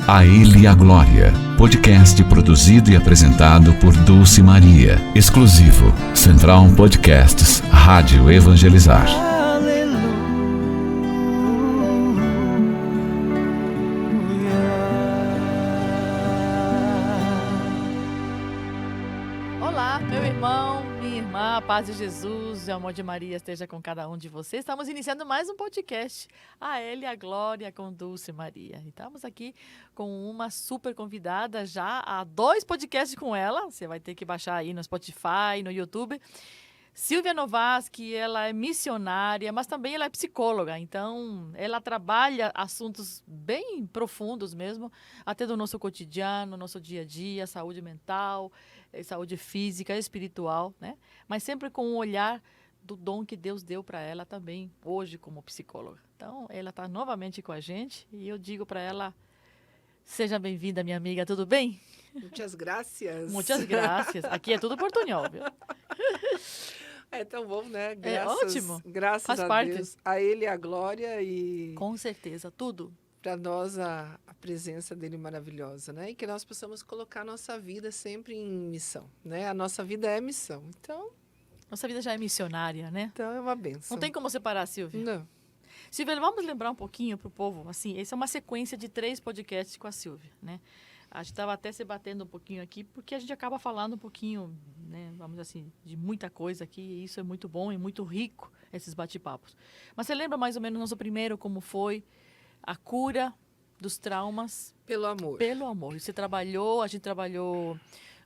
A Ele a Glória, podcast produzido e apresentado por Dulce Maria, exclusivo, Central Podcasts, Rádio Evangelizar. Olá, meu irmão, minha irmã, a paz de Jesus e o amor de Maria esteja com cada um de vocês. Estamos iniciando mais um podcast, A Ele a Glória com Dulce Maria. E estamos aqui com uma super convidada já há 2 podcasts com ela. Você vai ter que baixar aí no Spotify, no YouTube. Silvia Novaski, ela é missionária, mas também ela é psicóloga, então ela trabalha assuntos bem profundos mesmo, até do nosso cotidiano, nosso dia a dia, saúde mental, saúde física, espiritual, né? Mas sempre com um olhar do dom que Deus deu para ela também, hoje como psicóloga. Então, ela está novamente com a gente e eu digo para ela, seja bem-vinda, minha amiga, tudo bem? Muitas graças. Muitas graças. Aqui é tudo portunhol, viu? É tão bom, né? É ótimo. Graças Faz a parte. Deus. A Ele a glória e Com certeza, tudo. para nós a presença dele maravilhosa, né? E que nós possamos colocar a nossa vida sempre em missão, né? A nossa vida é missão. Nossa vida já é missionária, né? Então é uma bênção. Não tem como separar, Silvia. Não. Silvia, vamos lembrar um pouquinho para o povo, assim, essa é uma sequência de 3 podcasts com a Silvia, né? A gente estava até se batendo um pouquinho aqui, porque a gente acaba falando um pouquinho, né, vamos dizer assim, de muita coisa aqui, e isso é muito bom e muito rico, esses bate-papos. Mas você lembra mais ou menos o nosso primeiro, como foi a cura dos traumas Pelo amor. pelo amor? A gente trabalhou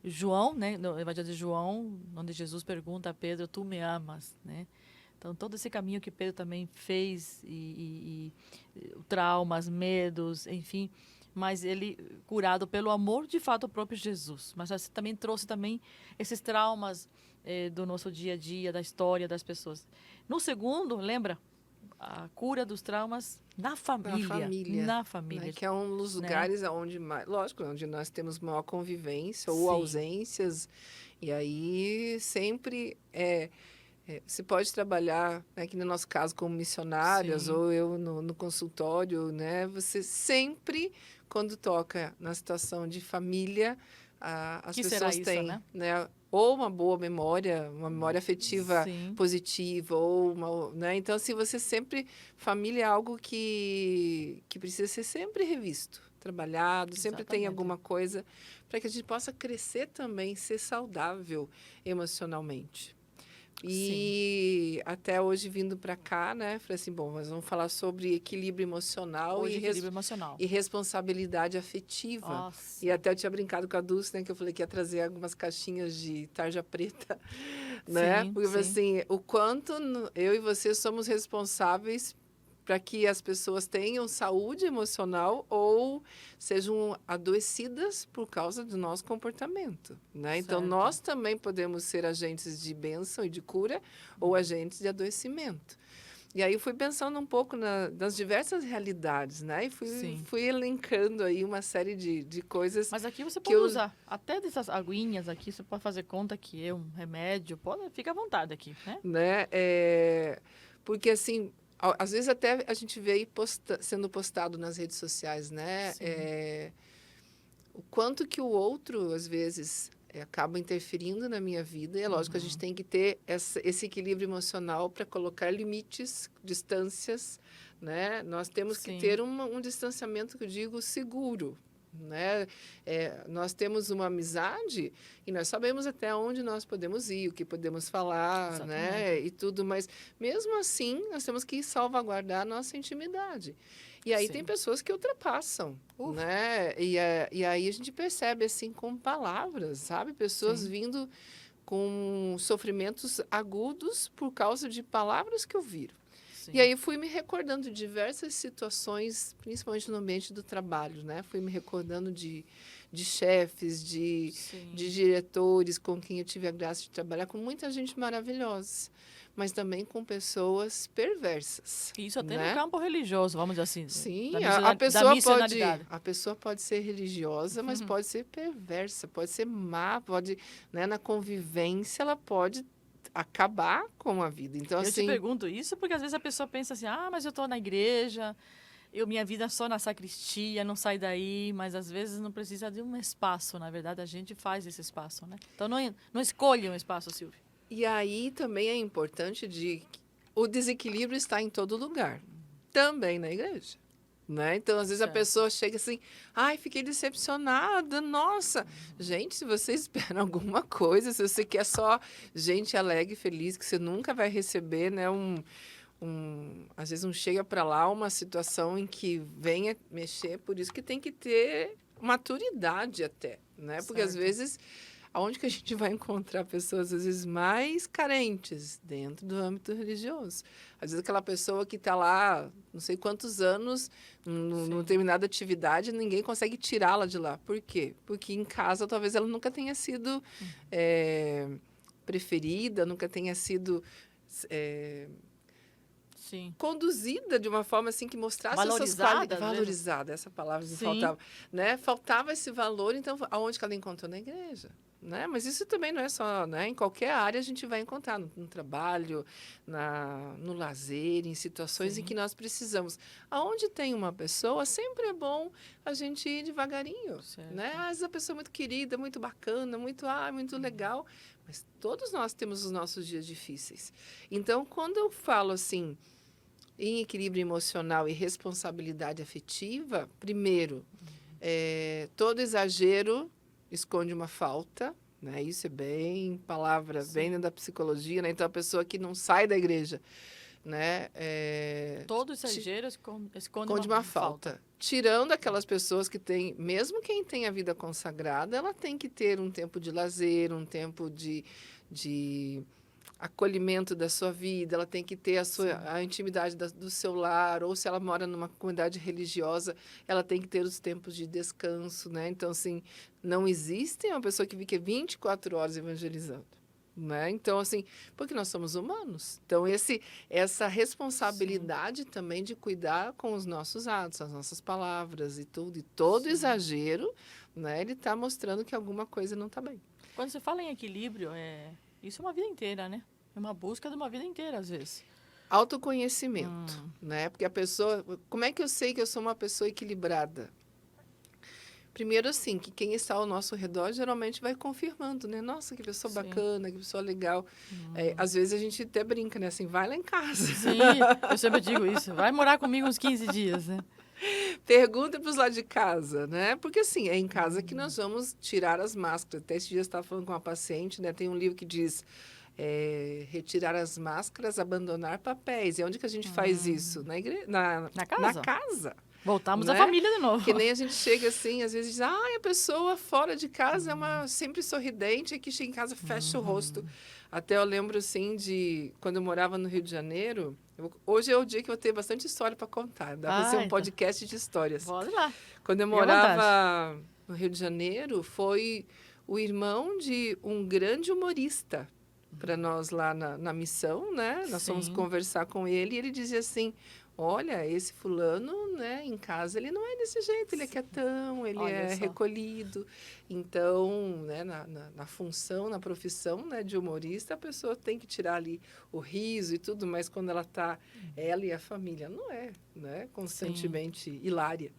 João, né, no Evangelho de João, onde Jesus pergunta a Pedro, tu me amas, né? Então, todo esse caminho que Pedro também fez, e traumas, medos, enfim, mas ele curado pelo amor, de fato, o próprio Jesus. Mas você também trouxe também esses traumas do nosso dia a dia, da história das pessoas. No segundo, lembra? A cura dos traumas na família. Na família. Né? Que é um dos lugares onde, lógico, onde nós temos maior convivência ou ausências. E aí sempre você pode trabalhar, né, aqui no nosso caso, como missionárias, ou eu no consultório, né? Você sempre, quando toca na situação de família, as que pessoas será têm, isso, né? Ou uma boa memória, uma memória afetiva positiva, ou uma, né? Então, assim, você sempre... Família é algo que precisa ser sempre revisto, trabalhado, sempre tem alguma coisa para que a gente possa crescer também, ser saudável emocionalmente. E até hoje, vindo para cá, né? Falei assim, bom, mas vamos falar sobre equilíbrio emocional e responsabilidade afetiva. Nossa. E até eu tinha brincado com a Dulce, né? Que eu falei que ia trazer algumas caixinhas de tarja preta, né? Porque eu falei assim, o quanto eu e você somos responsáveis para que as pessoas tenham saúde emocional ou sejam adoecidas por causa do nosso comportamento, né? Então, nós também podemos ser agentes de bênção e de cura ou agentes de adoecimento. E aí, fui pensando um pouco nas diversas realidades, né? E fui elencando aí uma série de coisas. Mas aqui você pode usar até dessas aguinhas aqui, você pode fazer conta que é um remédio, fica à vontade aqui, né? Porque, assim... Às vezes até a gente vê aí sendo postado nas redes sociais, né? O quanto que o outro, às vezes, acaba interferindo na minha vida. E é lógico que a gente tem que ter esse equilíbrio emocional para colocar limites, distâncias, né? Nós temos que ter um distanciamento, que eu digo, seguro, né? Nós temos uma amizade e nós sabemos até onde nós podemos ir, o que podemos falar, né? E tudo, mas mesmo assim nós temos que salvaguardar a nossa intimidade. E aí tem pessoas que ultrapassam, né? E aí a gente percebe assim com palavras, sabe? Pessoas vindo com sofrimentos agudos por causa de palavras que ouviram. E aí fui me recordando de diversas situações, principalmente no ambiente do trabalho, né? Fui me recordando de chefes, de diretores com quem eu tive a graça de trabalhar, com muita gente maravilhosa, mas também com pessoas perversas. Isso até no campo religioso, vamos dizer assim. Sim, a pessoa pode ser religiosa, mas pode ser perversa, pode ser má, né, na convivência ela pode acabar com a vida. Então, eu te pergunto isso porque às vezes a pessoa pensa assim, mas eu estou na igreja, minha vida é só na sacristia, não sai daí, mas às vezes não precisa de um espaço, na verdade a gente faz esse espaço, né? Então não escolha um espaço, Silvia. E aí também é importante o desequilíbrio está em todo lugar, também na igreja. Né? Então, às vezes a pessoa chega assim, ai, fiquei decepcionada, nossa. Gente, se você espera alguma coisa, se você quer só gente alegre e feliz, que você nunca vai receber, né, às vezes chega para lá uma situação em que venha mexer, por isso que tem que ter maturidade até, né? Porque às vezes, aonde que a gente vai encontrar pessoas, às vezes, mais carentes dentro do âmbito religioso? Às vezes aquela pessoa que está lá, não sei quantos anos, numa determinada atividade, ninguém consegue tirá-la de lá. Por quê? Porque em casa talvez ela nunca tenha sido preferida, nunca tenha sido conduzida de uma forma assim que mostrasse essas qualidades. Valorizada, essa palavra me faltava. Né? Faltava esse valor, então, aonde que ela encontrou? Na igreja. Né? Mas isso também não é só, né? Em qualquer área a gente vai encontrar, no trabalho, no lazer, em situações em que nós precisamos. Aonde tem uma pessoa, sempre é bom a gente ir devagarinho. Né? Às vezes a pessoa é muito querida, muito bacana, muito legal, mas todos nós temos os nossos dias difíceis. Então, quando eu falo assim, em equilíbrio emocional e responsabilidade afetiva, primeiro, todo exagero esconde uma falta, né? Isso é bem palavra, bem da psicologia, né? Então, a pessoa que não sai da igreja, né? Todo exagero esconde uma falta. Tirando aquelas pessoas que têm, mesmo quem tem a vida consagrada, ela tem que ter um tempo de lazer, um tempo de acolhimento da sua vida, ela tem que ter a intimidade do seu lar, ou se ela mora numa comunidade religiosa, ela tem que ter os tempos de descanso, né? Então, assim, não existe uma pessoa que fique 24 horas evangelizando, né? Então, assim, porque nós somos humanos. Então, essa responsabilidade também de cuidar com os nossos atos, as nossas palavras e tudo, e todo exagero, né? Ele está mostrando que alguma coisa não está bem. Quando você fala em equilíbrio, isso é uma vida inteira, né? É uma busca de uma vida inteira, às vezes. Autoconhecimento, né? Porque a pessoa... Como é que eu sei que eu sou uma pessoa equilibrada? Primeiro, assim, que quem está ao nosso redor geralmente vai confirmando, né? Nossa, que pessoa bacana, que pessoa legal. Às vezes a gente até brinca, né? Assim, vai lá em casa. Sim, eu sempre digo isso. Vai morar comigo uns 15 dias, né? Pergunta para os lá de casa, né? Porque, assim, é em casa que nós vamos tirar as máscaras. Até esse dia eu estava falando com uma paciente, né? Tem um livro que diz retirar as máscaras, abandonar papéis. E onde que a gente faz isso? Na casa. Na casa. Voltamos né? à família de novo. Que nem a gente chega assim, às vezes diz, a pessoa fora de casa é sempre sorridente, e que chega em casa fecha o rosto. Até eu lembro, assim, de quando eu morava no Rio de Janeiro, hoje é o dia que eu tenho bastante história para contar, dá para ser um podcast de histórias. Pode lá. Quando eu morava no Rio de Janeiro, foi o irmão de um grande humorista para nós lá na missão, né? Nós fomos conversar com ele e ele dizia assim, olha, esse fulano, né, em casa, ele não é desse jeito, ele é quietão, ele é recolhido. Então, né, na função, na profissão, né, de humorista, a pessoa tem que tirar ali o riso e tudo, mas quando ela está, ela e a família, não é, né, constantemente hilária.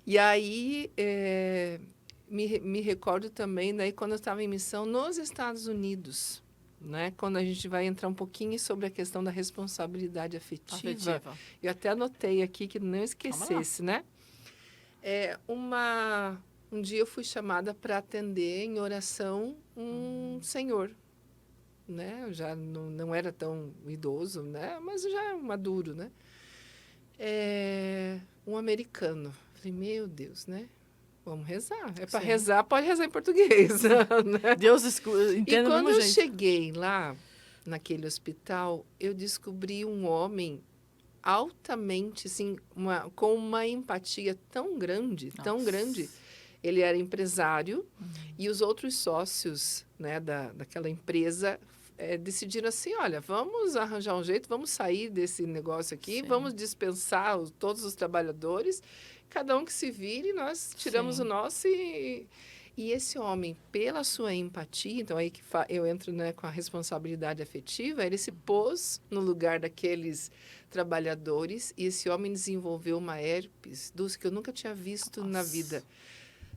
E aí, me recordo também, daí, quando eu estava em missão nos Estados Unidos, né? Quando a gente vai entrar um pouquinho sobre a questão da responsabilidade afetiva. Eu até anotei aqui que não esquecesse, né? Um dia eu fui chamada para atender em oração um senhor, né? Eu já não era tão idoso, né? Mas já maduro, né? Um americano. Falei, meu Deus, né? Vamos rezar. Para rezar, pode rezar em português. Né? Deus entende. E quando eu cheguei lá, naquele hospital, eu descobri um homem altamente, assim, com uma empatia tão grande, tão grande. Ele era empresário e os outros sócios, né, daquela empresa decidiram assim, olha, vamos arranjar um jeito, vamos sair desse negócio aqui, vamos dispensar todos os trabalhadores, cada um que se vire, nós tiramos o nosso E esse homem, pela sua empatia, então aí que eu entro, né, com a responsabilidade afetiva, ele se pôs no lugar daqueles trabalhadores e esse homem desenvolveu uma herpes, Dulce, que eu nunca tinha visto na vida.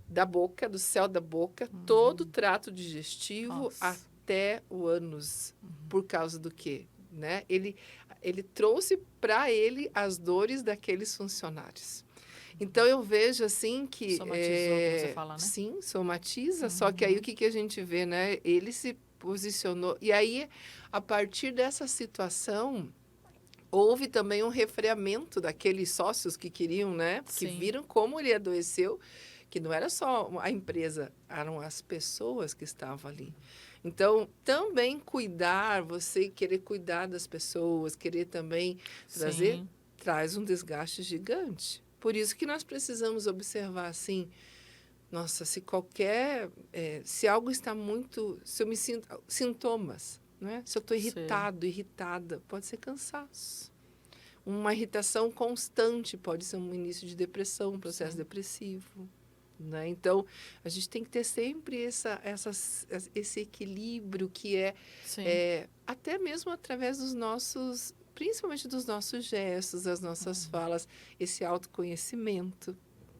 Da boca, do céu da boca, todo o trato digestivo até o ânus. Por causa do quê? Né? Ele trouxe para ele as dores daqueles funcionários. Então, eu vejo assim que... Somatizou, como você fala, né? Sim, somatiza. Só que aí o que a gente vê, né? Ele se posicionou. E aí, a partir dessa situação, houve também um refreamento daqueles sócios que queriam, né? Que viram como ele adoeceu, que não era só a empresa, eram as pessoas que estavam ali. Então, também cuidar, você querer cuidar das pessoas, querer também trazer, traz um desgaste gigante. Por isso que nós precisamos observar, assim, nossa, se algo está muito, se eu me sinto, sintomas, né? Se eu estou irritado, irritada, pode ser cansaço. Uma irritação constante pode ser um início de depressão, um processo depressivo. Né? Então, a gente tem que ter sempre esse equilíbrio que até mesmo através dos nossos, principalmente dos nossos gestos, das nossas falas, esse autoconhecimento.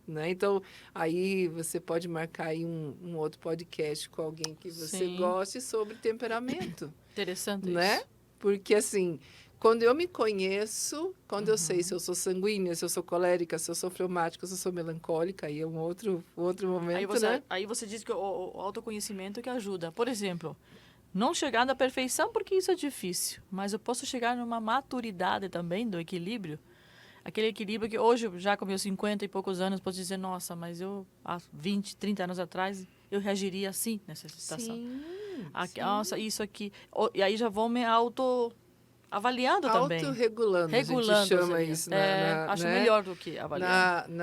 Né? Então, aí você pode marcar aí um outro podcast com alguém que você goste sobre temperamento. Interessante né? isso. Porque, assim, quando eu me conheço, quando eu sei se eu sou sanguínea, se eu sou colérica, se eu sou fleumática, se eu sou melancólica, aí é um outro momento, né? Aí você diz que o autoconhecimento que ajuda. Por exemplo, não chegar na perfeição, porque isso é difícil, mas eu posso chegar numa maturidade também do equilíbrio. Aquele equilíbrio que hoje, já com meus 50 e poucos anos, posso dizer, nossa, mas eu, há 20, 30 anos atrás, eu reagiria assim nessa situação. Sim. Nossa, isso aqui. E aí já vou me avaliando também. Autorregulando, a gente chama isso. Acho melhor do que avaliando.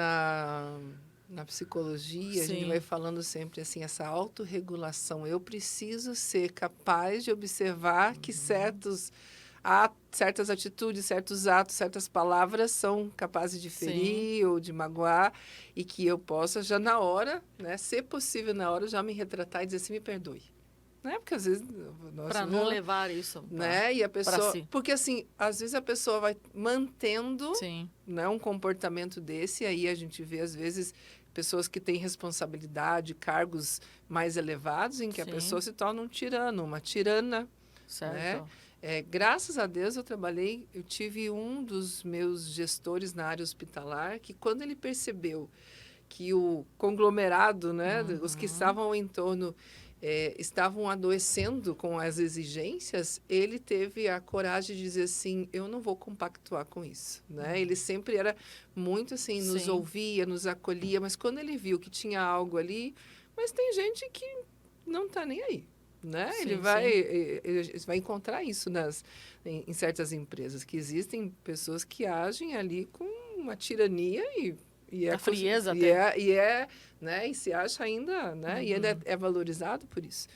Na psicologia, a gente vai falando sempre assim, essa autorregulação. Eu preciso ser capaz de observar que certas atitudes, certos atos, certas palavras são capazes de ferir ou de magoar e que eu possa já na hora, né, se possível na hora, já me retratar e dizer assim, me perdoe. Né? Porque às vezes... Para não levar isso. Né? E a pessoa... Porque assim, às vezes a pessoa vai mantendo né, um comportamento desse, e aí a gente vê às vezes pessoas que têm responsabilidade, cargos mais elevados, em que a pessoa se torna um tirano, uma tirana. Certo. Né? Graças a Deus eu tive um dos meus gestores na área hospitalar, que quando ele percebeu que o conglomerado, né, os que estavam ao entorno, estavam adoecendo com as exigências, ele teve a coragem de dizer assim, eu não vou compactuar com isso. Né? Ele sempre era muito assim, nos ouvia, nos acolhia, mas quando ele viu que tinha algo ali, mas tem gente que não está nem aí. Né? Ele vai encontrar isso em certas empresas, que existem pessoas que agem ali com uma tirania a frieza né? E se acha ainda, né? E ainda é valorizado por isso.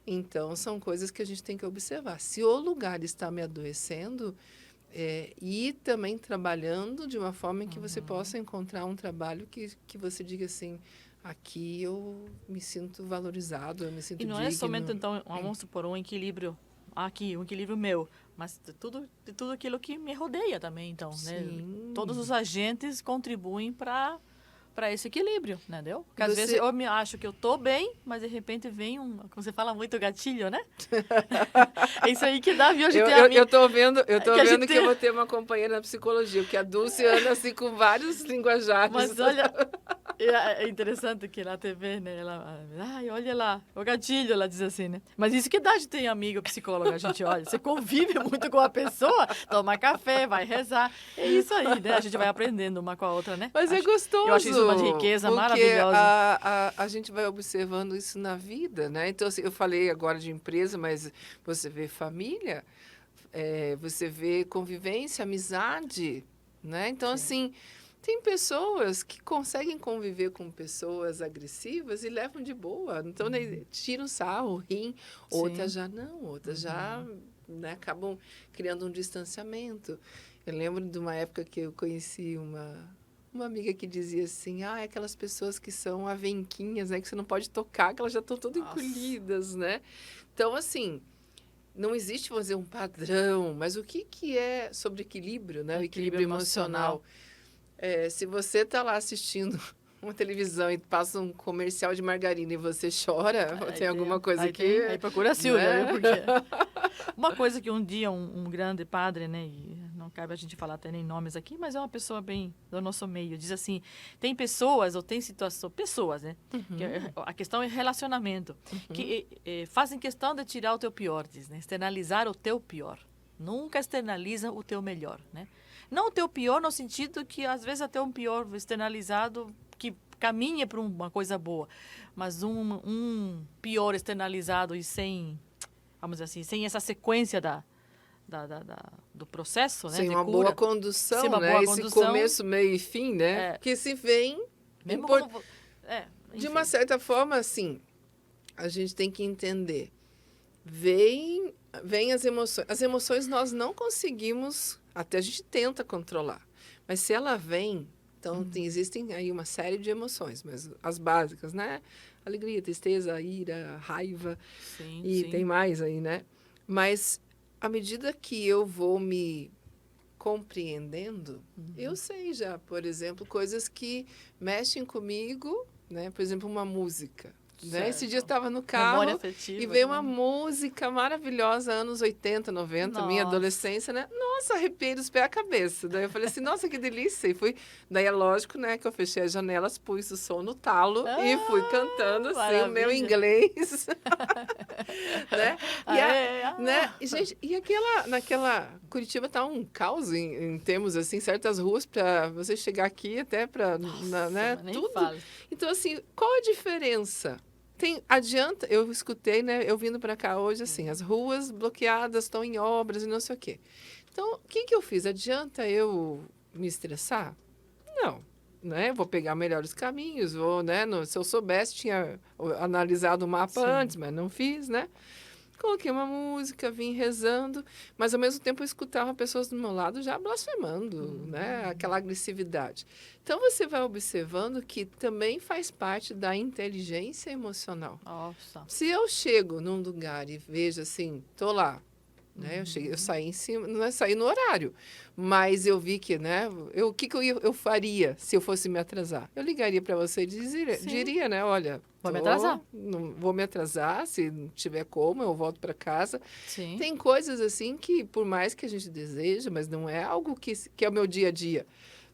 Então, são coisas que a gente tem que observar. Se o lugar está me adoecendo, e também trabalhando de uma forma em que você possa encontrar um trabalho que você diga assim, aqui eu me sinto valorizado, eu me sinto digno. E não é somente, então, vamos supor, um equilíbrio aqui, um equilíbrio meu, mas de tudo aquilo que me rodeia também, então, né? Todos os agentes contribuem para esse equilíbrio, entendeu? Porque às vezes eu me acho que eu tô bem, mas de repente vem como você fala muito, gatilho, né? É isso aí que dá, viu? Eu tô vendo que eu vou ter uma companheira na psicologia, porque a Dulce anda assim com vários linguajados. Mas olha, é interessante que na TV, né? Olha lá, o gatilho, ela diz assim, né? Mas isso que dá de ter amigo psicólogo, a gente olha, você convive muito com a pessoa, toma café, vai rezar, é isso aí, né? A gente vai aprendendo uma com a outra, né? Mas é gostoso. Eu acho isso uma riqueza maravilhosa. A gente vai observando isso na vida, né? Então, assim, eu falei agora de empresa, mas você vê família, você vê convivência, amizade, né? Então, assim, tem pessoas que conseguem conviver com pessoas agressivas e levam de boa. Então, tiram sarro, riem. Outras já não, outras já, né, acabam criando um distanciamento. Eu lembro de uma época que eu conheci uma amiga que dizia assim, aquelas pessoas que são avenquinhas, né? Que você não pode tocar, que elas já estão todas encolhidas, né? Então, assim, não existe, vamos dizer, um padrão, mas o que é sobre equilíbrio, né? O equilíbrio emocional. Se você está lá assistindo uma televisão e passa um comercial de margarina e você chora, tem alguma coisa que... Aí procura a Silvia, né? viu? Porque... Uma coisa que um dia um grande padre, né, e não cabe a gente falar até nem nomes aqui, mas é uma pessoa bem do nosso meio, diz assim, tem pessoas ou tem situações, pessoas, né, que a questão é relacionamento, que fazem questão de tirar o teu pior, diz, né, externalizar o teu pior. Nunca externaliza o teu melhor, né? Não o teu pior no sentido que, às vezes, até um pior externalizado que caminha para uma coisa boa, mas um pior externalizado e sem, vamos dizer assim, sem essa sequência do processo, né? Sem de uma cura, boa condução, sem uma né? boa Esse condução, começo, meio e fim, né? Porque se vem... mesmo de uma certa forma, assim, a gente tem que entender. Vem as emoções. As emoções nós não conseguimos, até a gente tenta controlar. Mas se ela vem, então existem aí uma série de emoções, mas as básicas, né? Alegria, tristeza, ira, raiva, e tem mais aí, né? Mas à medida que eu vou me compreendendo, eu sei já, por exemplo, coisas que mexem comigo, né? Por exemplo, uma música. Né? Esse dia eu estava no carro e veio uma música maravilhosa, anos 80, 90, minha adolescência, né? Nossa, arrepiei dos pés à cabeça. Daí eu falei assim, nossa, que delícia. E fui, daí é lógico, né, que eu fechei as janelas, pus o som no talo e fui cantando, assim, o meu inglês. Né? E, gente, e naquela... Curitiba tá um caos em termos, assim, certas ruas para você chegar aqui até para, né, tudo. Então, assim, qual a diferença? Adianta, eu escutei, né, eu vindo para cá hoje, assim, as ruas bloqueadas, estão em obras e não sei o quê. Então, o que eu fiz? Adianta eu me estressar? Não, né? Vou pegar melhores caminhos, né? Se eu soubesse, tinha analisado o mapa antes, mas não fiz, né? Coloquei uma música, vim rezando, mas ao mesmo tempo eu escutava pessoas do meu lado já blasfemando, né? Aquela agressividade. Então você vai observando que também faz parte da inteligência emocional. Nossa. Se eu chego num lugar e vejo assim, tô lá, né? Eu saí em cima, não é sair no horário, mas eu vi que, né? O que eu faria se eu fosse me atrasar? Eu ligaria para você e diria, né? Olha, vou me atrasar. Não vou me atrasar, se não tiver como, eu volto para casa. Sim. Tem coisas assim que, por mais que a gente deseja, mas não é algo que é o meu dia a dia,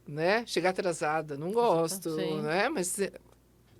né? Chegar atrasada, não gosto, né? Mas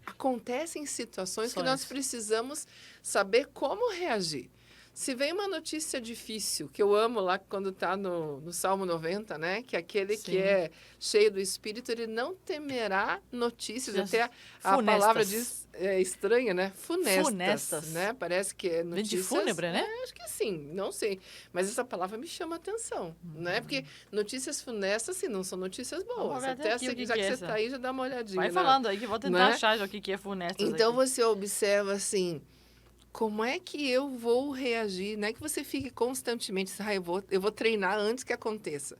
acontecem situações que nós precisamos saber como reagir. Se vem uma notícia difícil, que eu amo lá quando está no Salmo 90, né? Que aquele que é cheio do Espírito, ele não temerá notícias. Até a palavra diz, estranha, né? Funestas. Né? Parece que é notícias... Vem de fúnebre, né? Acho que sim, não sei. Mas essa palavra me chama a atenção, né? Porque notícias funestas, assim, não são notícias boas. Até já que você está aí, já dá uma olhadinha. Vai falando aí que eu vou tentar achar já o que é funestas. Então, você observa, assim... Como é que eu vou reagir? Não é que você fique constantemente, eu vou treinar antes que aconteça.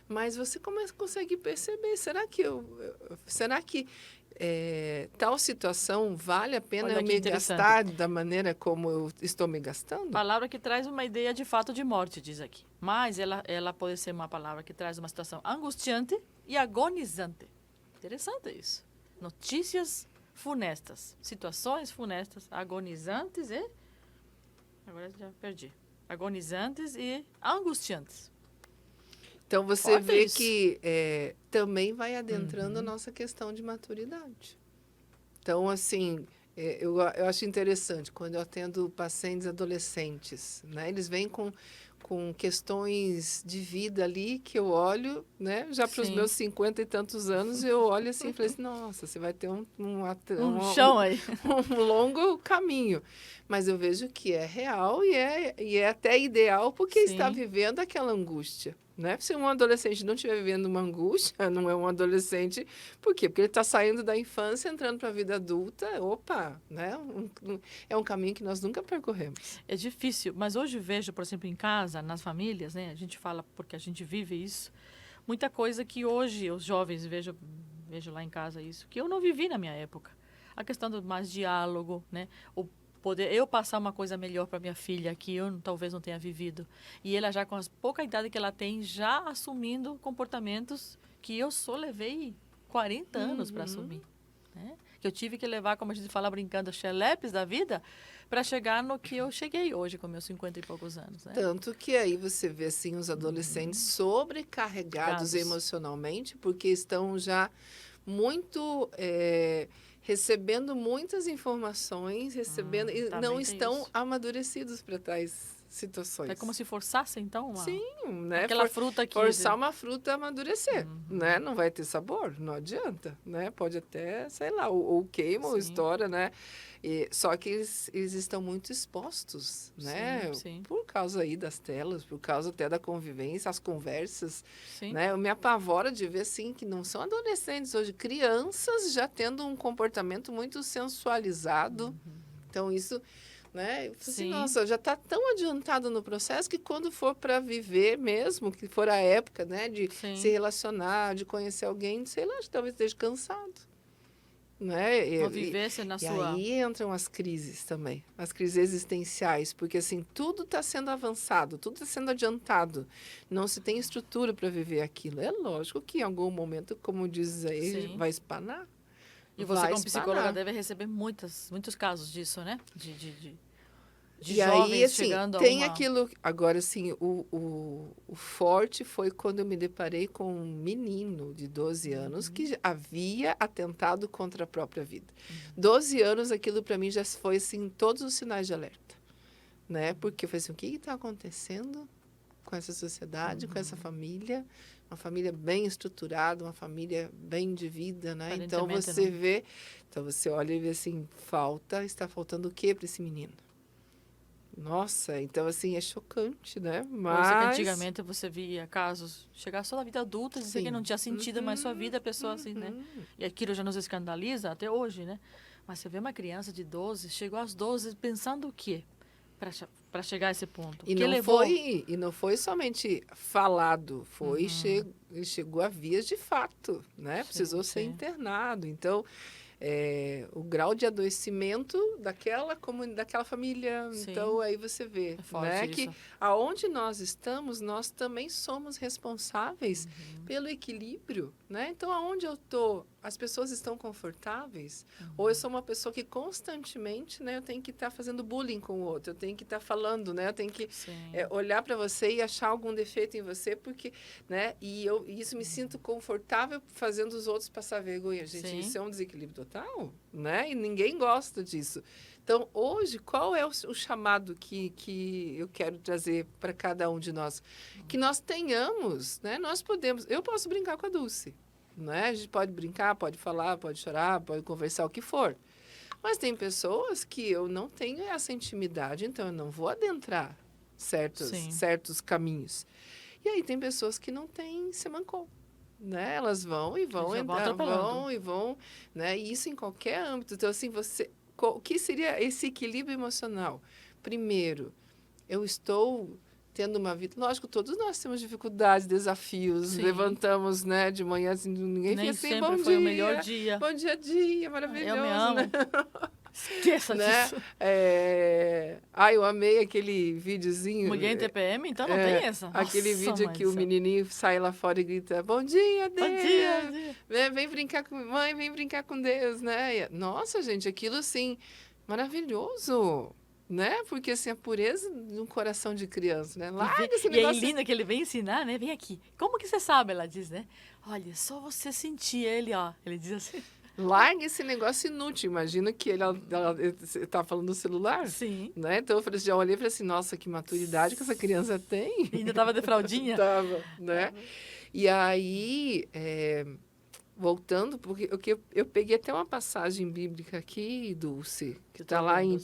Mas você consegue perceber, será que tal situação vale a pena eu me gastar da maneira como eu estou me gastando? Palavra que traz uma ideia de fato de morte, diz aqui. Mas ela pode ser uma palavra que traz uma situação angustiante e agonizante. Interessante isso. Notícias funestas, situações funestas, agonizantes e... Agora já perdi. Agonizantes e angustiantes. Então, você vê que também vai adentrando a nossa questão de maturidade. Então, assim, eu acho interessante, quando eu atendo pacientes adolescentes, né? Eles vêm com questões de vida ali que eu olho, né? Já para os meus 50 e tantos anos, eu olho assim e falei assim, nossa, você vai ter um chão aí. Um longo caminho. Mas eu vejo que é real e é até ideal porque está vivendo aquela angústia. Né? Se um adolescente não estiver vivendo uma angústia, não é um adolescente. Por quê? Porque ele está saindo da infância, entrando para a vida adulta. Opa, né? É um caminho que nós nunca percorremos. É difícil, mas hoje vejo, por exemplo, em casa, nas famílias, né? A gente fala porque a gente vive isso. Muita coisa que hoje os jovens, vejo vejo lá em casa isso, que eu não vivi na minha época. A questão do mais diálogo, né? O poder eu passar uma coisa melhor para minha filha que eu talvez não tenha vivido. E ela já com a pouca idade que ela tem, já assumindo comportamentos que eu só levei 40 anos para assumir. Né? Que eu tive que levar, como a gente fala brincando, xelepes da vida para chegar no que eu cheguei hoje com meus 50 e poucos anos. Né? Tanto que aí você vê assim os adolescentes sobrecarregados emocionalmente, porque estão já muito recebendo muitas informações, recebendo e não estão amadurecidos para tais situações. É como se forçasse, então, Sim, né? Aquela fruta que... Forçar uma fruta a amadurecer, né? Não vai ter sabor, não adianta, né? Pode até, sei lá, ou queima ou estoura, né? Só que eles estão muito expostos, né? Sim. Por causa aí das telas, por causa até da convivência, as conversas, Sim. né? Eu me apavoro de ver, assim, que não são adolescentes hoje, crianças já tendo um comportamento muito sensualizado. Então, isso... Né? Eu falei assim, nossa, já está tão adiantado no processo que quando for para viver mesmo, que for a época, né, de se relacionar, de conhecer alguém, sei lá, talvez esteja cansado. Né? Ou vivesse na sua... aí entram as crises também, as crises existenciais, porque assim, tudo está sendo avançado, tudo está sendo adiantado, não se tem estrutura para viver aquilo. É lógico que em algum momento, como diz aí, vai espanar. E você, como psicóloga, deve receber muitos casos disso, né? De jovens aí, assim, chegando tem a uma... aquilo... Agora, assim, o forte foi quando eu me deparei com um menino de 12 anos que havia atentado contra a própria vida. 12 anos, aquilo para mim já foi, assim, todos os sinais de alerta. Né? Porque eu falei assim, o que está acontecendo com essa sociedade, com essa família? Uma família bem estruturada, uma família bem de vida, né? Então você vê, então você olha e vê assim, está faltando o que para esse menino? Nossa, então assim, é chocante, né? Mas antigamente você via casos chegar só na vida adulta, dizer que não tinha sentido mais sua vida, a pessoa assim, né? E aquilo já nos escandaliza até hoje, né? Mas você vê uma criança de 12, chegou aos 12 pensando o quê? Para chegar a esse ponto. E não foi somente falado, ele chegou a vias de fato, né? Precisou ser internado. Então, o grau de adoecimento daquela família. Então, aí você vê, né? Que aonde nós estamos, nós também somos responsáveis pelo equilíbrio, né? Então, aonde eu estou, as pessoas estão confortáveis? Ou eu sou uma pessoa que constantemente, né? Eu tenho que estar fazendo bullying com o outro, eu tenho que estar falando, né? Eu tenho que olhar para você e achar algum defeito em você, porque, né? E isso me sinto confortável fazendo os outros passar vergonha. Gente, isso é um desequilíbrio total, né? E ninguém gosta disso. Então, hoje, qual é o chamado que eu quero trazer para cada um de nós? Que nós tenhamos, né? Eu posso brincar com a Dulce, né? A gente pode brincar, pode falar, pode chorar, pode conversar, o que for. Mas tem pessoas que eu não tenho essa intimidade, então eu não vou adentrar certos caminhos. E aí tem pessoas que não têm semancol. Né? Elas vão, né? E isso em qualquer âmbito. Então, assim, o que seria esse equilíbrio emocional? Primeiro, eu estou tendo uma vida... Lógico, todos nós temos dificuldades, desafios, levantamos, né, de manhã, assim, ninguém fica assim, bom dia. Foi o melhor dia. Bom dia, maravilhoso. Eu me amo. Né? Esqueça disso. Eu amei aquele videozinho. Mulher em TPM, então não tem essa. Aquele vídeo que o menininho sai lá fora e grita, bom dia, Deus. Bom dia. Vem brincar com mãe, vem brincar com Deus, né? Nossa, gente, aquilo assim, maravilhoso. Né? Porque assim, a pureza de um coração de criança, né? Larga esse negócio. E aí, linda que ele vem ensinar, né? Vem aqui. Como que você sabe? Ela diz, né? Olha, só você sentir ele, ó. Ele diz assim. Larga esse negócio inútil. Imagina que ele tá falando no celular. Sim. Né? Então, eu já olhei e falei assim, nossa, que maturidade que essa criança tem. E ainda tava de fraldinha. Tava, né? E aí... voltando, porque eu peguei até uma passagem bíblica aqui, Dulce, que está lá em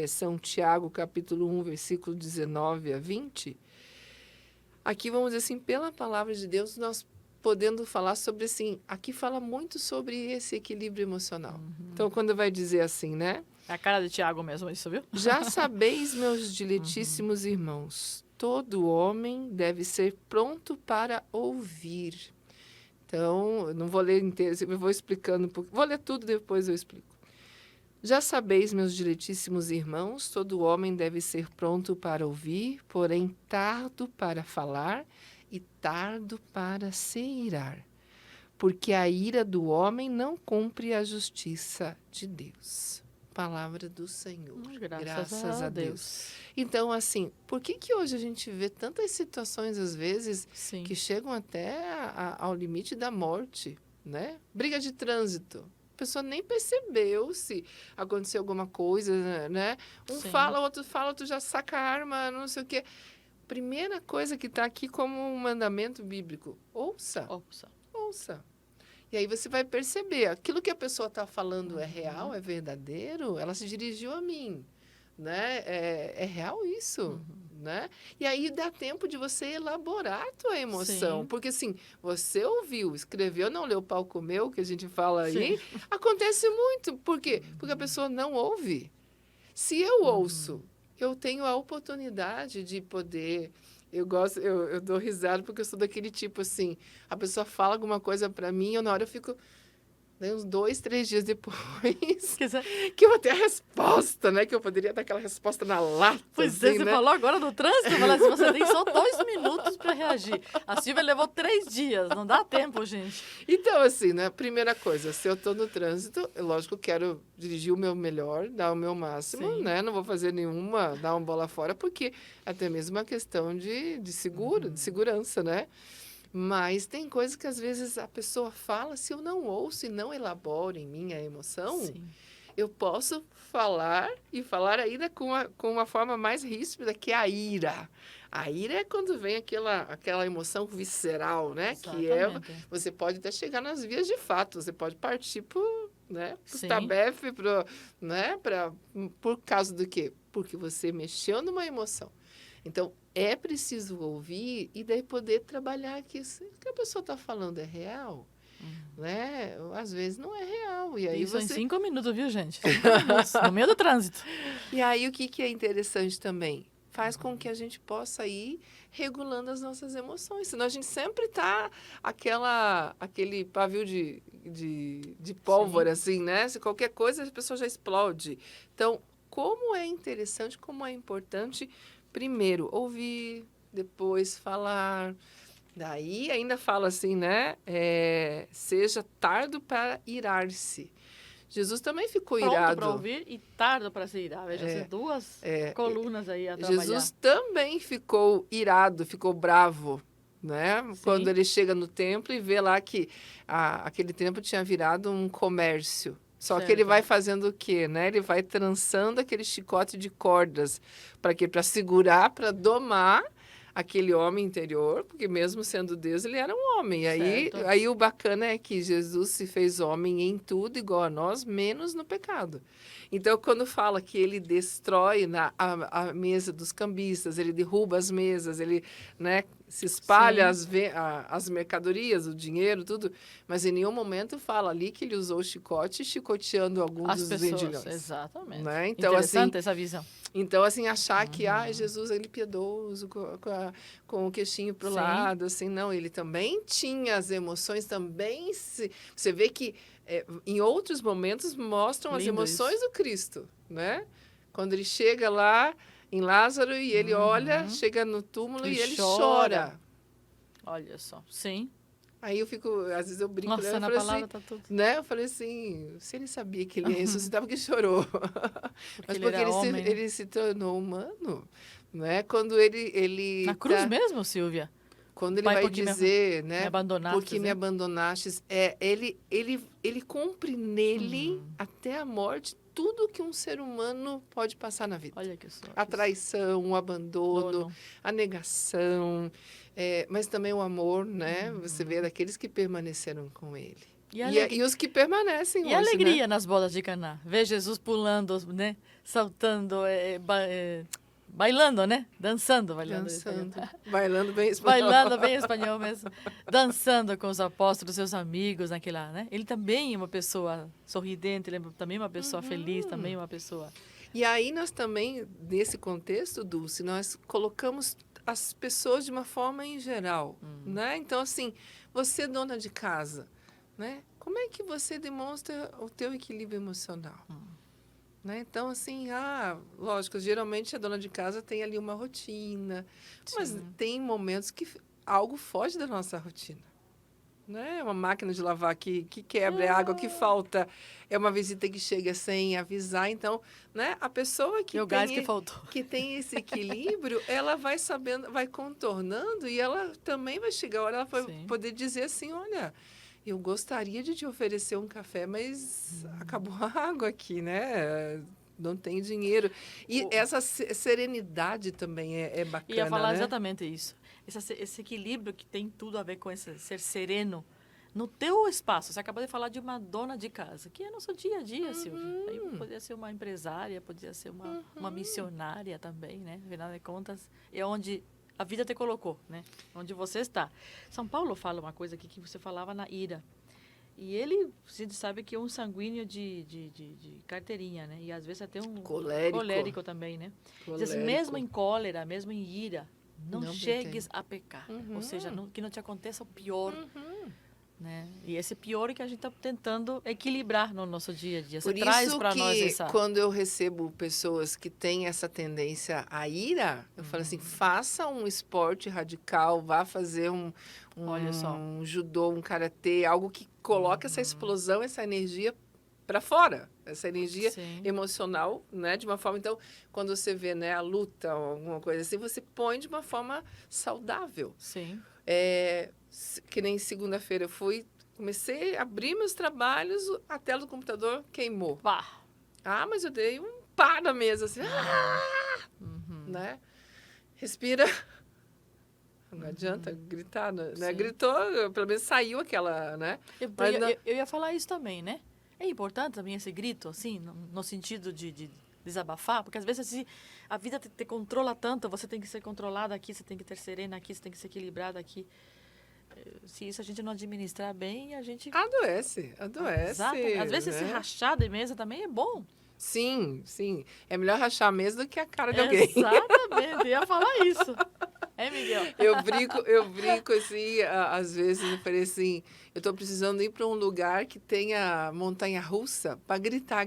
São Tiago, capítulo 1, versículo 19 a 20. Aqui, vamos dizer assim, pela palavra de Deus, nós podendo falar sobre, assim, aqui fala muito sobre esse equilíbrio emocional. Então, quando vai dizer assim, né? É a cara de Tiago mesmo, isso, viu? Já sabeis, meus diletíssimos irmãos, todo homem deve ser pronto para ouvir, Então, eu não vou ler inteiro, eu vou explicando um pouco. Vou ler tudo, depois eu explico. Já sabeis, meus diletíssimos irmãos, todo homem deve ser pronto para ouvir, porém tardo para falar e tardo para se irar, porque a ira do homem não cumpre a justiça de Deus. Palavra do Senhor. Graças a Deus. Então, assim, por que hoje a gente vê tantas situações, às vezes, Sim. que chegam até ao limite da morte, né? Briga de trânsito. A pessoa nem percebeu se aconteceu alguma coisa, né? Um Sim. fala, o outro fala, outro já saca a arma, não sei o quê. Primeira coisa que está aqui como um mandamento bíblico, ouça. Ouça. E aí você vai perceber, aquilo que a pessoa está falando é real, é verdadeiro, ela se dirigiu a mim, né? É real isso, né? E aí dá tempo de você elaborar a tua emoção, Sim. porque assim, você ouviu, escreveu, não leu, pau comeu, que a gente fala aí, Sim. acontece muito. Por quê? Porque a pessoa não ouve. Se eu ouço, eu tenho a oportunidade de poder... Eu dou risada porque eu sou daquele tipo assim, a pessoa fala alguma coisa para mim, na hora eu fico, daí uns 2, 3 dias depois, que eu vou ter a resposta, né? Que eu poderia dar aquela resposta na lata, Pois assim, é, você né? falou agora do trânsito, falou assim, você tem só 2 minutos para reagir. A Silvia levou 3 dias, não dá tempo, gente. Então, assim, né? Primeira coisa, se eu tô no trânsito, eu, lógico, quero dirigir o meu melhor, dar o meu máximo, Sim. né? Não vou fazer nenhuma, dar uma bola fora, porque até mesmo uma questão de segurança, né? Mas tem coisas que às vezes a pessoa fala, se eu não ouço e não elaboro em mim a emoção, Sim. eu posso falar e falar ainda com uma forma mais ríspida, que é a ira. A ira é quando vem aquela emoção visceral, né? Que é, Exatamente. você pode até chegar nas vias de fato, você pode partir né, pro Sim. tabefe, né, por causa do quê? Porque você mexeu numa emoção. Então, é preciso ouvir e daí poder trabalhar que o que a pessoa está falando é real, né? Às vezes não é real. E aí Isso em você... 5 minutos, viu, gente? 5 minutos, no meio do trânsito. E aí o que é interessante também? Faz com que a gente possa ir regulando as nossas emoções. Senão a gente sempre está aquele pavio de pólvora, assim, né? Se qualquer coisa, a pessoa já explode. Então, como é interessante, como é importante, primeiro, ouvir, depois falar. Daí ainda fala assim, né? Seja tardo para irar-se. Jesus também ficou Pronto irado. para ouvir e tardo para se irar. Veja, essas duas colunas aí a trabalhar. Jesus também ficou irado, ficou bravo, né? Sim. Quando ele chega no templo e vê lá que aquele templo tinha virado um comércio. Só que ele vai fazendo o quê, né? Ele vai trançando aquele chicote de cordas. Para quê? Para segurar, para domar aquele homem interior, porque mesmo sendo Deus, ele era um homem. Aí o bacana é que Jesus se fez homem em tudo, igual a nós, menos no pecado. Então, quando fala que ele destrói a mesa dos cambistas, ele derruba as mesas, ele, né, se espalha as mercadorias, o dinheiro, tudo, mas em nenhum momento fala ali que ele usou o chicote chicoteando alguns dos vendilhões. Exatamente. Né? Então, interessante assim, essa visão. Então, assim, achar que Jesus, ele piedoso, com o queixinho para o lado, assim, não, ele também tinha as emoções, também você vê que em outros momentos mostram as emoções do Cristo, né? Quando ele chega lá em Lázaro e ele olha, chega no túmulo e ele chora. Olha só, sim. Aí eu fico, às vezes eu brinco, Nossa, na palavra tá tudo. né? Eu falei assim, se ele sabia que ele ia ressuscitar, porque chorou. Mas porque ele se tornou humano, né? Quando ele na cruz mesmo, Silvia? Quando ele vai dizer, né? Me abandonaste, porque me abandonastes, ele cumpre nele até a morte tudo que um ser humano pode passar na vida. Olha que só. A traição, o abandono, a negação, mas também o amor, né? Você vê daqueles que permaneceram com ele. E os que permanecem hoje, a alegria, né? nas bodas de Caná. Ver Jesus pulando, né? Saltando, bailando, né? Dançando. Bailando bem espanhol. Bailando bem espanhol mesmo. Dançando com os apóstolos, seus amigos, naquela, né? Ele também é uma pessoa sorridente, ele é também uma pessoa feliz, também uma pessoa... E aí nós também, nesse contexto, Dulce, nós colocamos as pessoas de uma forma em geral, né? Então, assim, você dona de casa, né? Como é que você demonstra o teu equilíbrio emocional? Né? Então, assim, lógico, geralmente a dona de casa tem ali uma rotina, mas tem momentos que algo foge da nossa rotina. Né? Uma máquina de lavar que quebra, é água que falta, é uma visita que chega sem avisar. Então, né? A pessoa E o gás que faltou. que tem esse equilíbrio, ela vai sabendo, vai contornando e ela também vai chegar a hora, ela vai poder dizer assim, olha, eu gostaria de te oferecer um café, mas acabou a água aqui, né? Não tem dinheiro. E essa serenidade também é bacana, Ia falar né? exatamente isso. Esse equilíbrio que tem tudo a ver com esse ser sereno no teu espaço. Você acabou de falar de uma dona de casa, que é nosso dia a dia, Silvia. Aí podia ser uma empresária, podia ser uma missionária também, né? Afinal de contas, é onde a vida te colocou, né? Onde você está. São Paulo fala uma coisa aqui que você falava na ira. E ele, a gente sabe que é um sanguíneo de carteirinha, né? E às vezes até um colérico também, né? Diz assim, mesmo em cólera, mesmo em ira, não chegues a pecar. Ou seja, que não te aconteça o pior. Né? E esse pior é que a gente está tentando equilibrar no nosso dia a dia. Você traz para nós essa... quando eu recebo pessoas que têm essa tendência à ira, eu falo assim, faça um esporte radical, vá fazer um judô, um karatê, algo que coloque essa explosão, essa energia para fora, essa energia emocional, né, de uma forma. Então, quando você vê, né, a luta ou alguma coisa assim, você põe de uma forma saudável. Sim. Que nem segunda-feira eu comecei a abrir meus trabalhos, a tela do computador queimou. Pá. Mas eu dei um pá na mesa, assim, né? Respira. Não adianta gritar, né? Gritou, pelo menos saiu aquela, né? Eu ia falar isso também, né? É importante também esse grito, assim, no sentido de desabafar, porque às vezes assim, a vida te controla tanto, você tem que ser controlada aqui, você tem que ter serena aqui, você tem que ser equilibrada aqui. Se isso a gente não administrar bem, a gente... Adoece. Exatamente. Às vezes esse rachar de mesa também é bom. Sim. É melhor rachar a mesa do que a cara de alguém. Exatamente, eu ia falar isso. Miguel? Eu brinco assim, às vezes, eu falei assim, eu estou precisando ir para um lugar que tenha montanha-russa para gritar.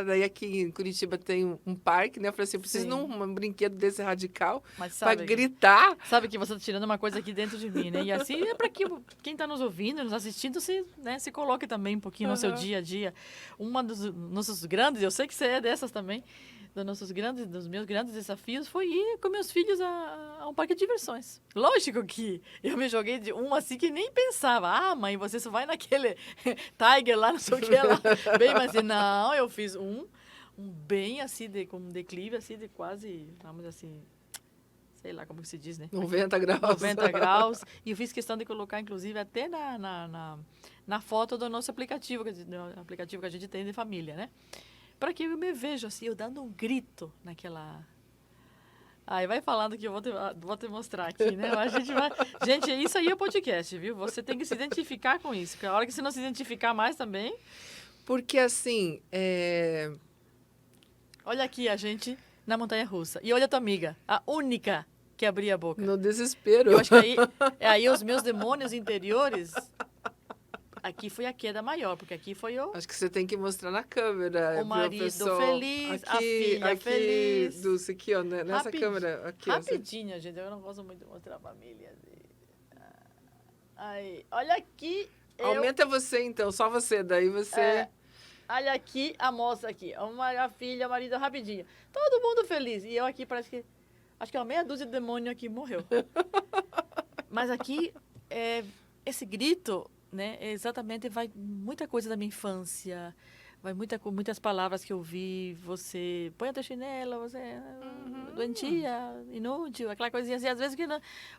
Daí aqui em Curitiba tem um parque, né? Eu falei assim, eu preciso de um brinquedo desse radical para gritar. Sabe que você está tirando uma coisa aqui dentro de mim, né? E assim é para que quem está nos ouvindo, nos assistindo, se coloque também um pouquinho no seu dia a dia. Uma dos nossos grandes, eu sei que você é dessas também, dos meus grandes desafios foi ir com meus filhos a um parque de diversões. Lógico que eu me joguei de assim que nem pensava. Mãe, você só vai naquele Tiger lá, não sei o que lá. Bem, mas não, eu fiz um bem assim, com um declive assim de quase, vamos assim, sei lá como que se diz, né? 90 graus. 90 graus. E eu fiz questão de colocar, inclusive, até na foto do nosso aplicativo, que a gente tem de família, né? Para que eu me veja assim, eu dando um grito naquela... Aí vai falando que eu vou te mostrar aqui, né? A gente vai... Gente, isso aí é podcast, viu? Você tem que se identificar com isso. Porque a hora que você não se identificar mais também... Porque, assim, Olha aqui a gente na montanha-russa. E olha a tua amiga, a única que abria a boca. No desespero. Eu acho que aí os meus demônios interiores... Aqui foi a queda maior, porque aqui foi o... Acho que você tem que mostrar na câmera. O marido feliz, a filha feliz. Dulce, aqui, ó, nessa câmera. Aqui, rapidinho, gente. Eu não gosto muito de mostrar a família. Aí, olha aqui. Aumenta você, então. Só você. Daí você... olha aqui, a moça aqui. A filha, o marido, rapidinho. Todo mundo feliz. E eu aqui parece que... Acho que uma meia dúzia de demônio aqui morreu. Mas aqui, esse grito... Né? Exatamente, vai muita coisa da minha infância, vai muitas palavras que eu vi, você põe a tua chinela, você é doentia, inútil, aquela coisinha assim, às vezes que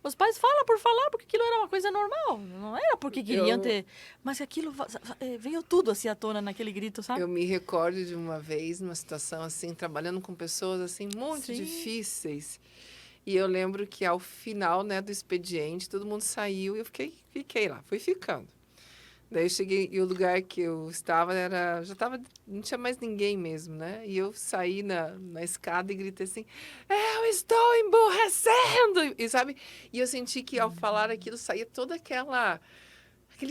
os pais falam por falar, porque aquilo era uma coisa normal, não era porque queriam ter, mas aquilo veio tudo assim à tona naquele grito, sabe? Eu me recordo de uma vez, numa situação assim, trabalhando com pessoas assim, muito difíceis, e eu lembro que ao final, né, do expediente, todo mundo saiu e eu fiquei lá, fui ficando. Daí eu cheguei e o lugar que eu estava não tinha mais ninguém mesmo, né? E eu saí na escada e gritei assim, eu estou emburrecendo! E sabe? E eu senti que ao falar aquilo saía toda aquele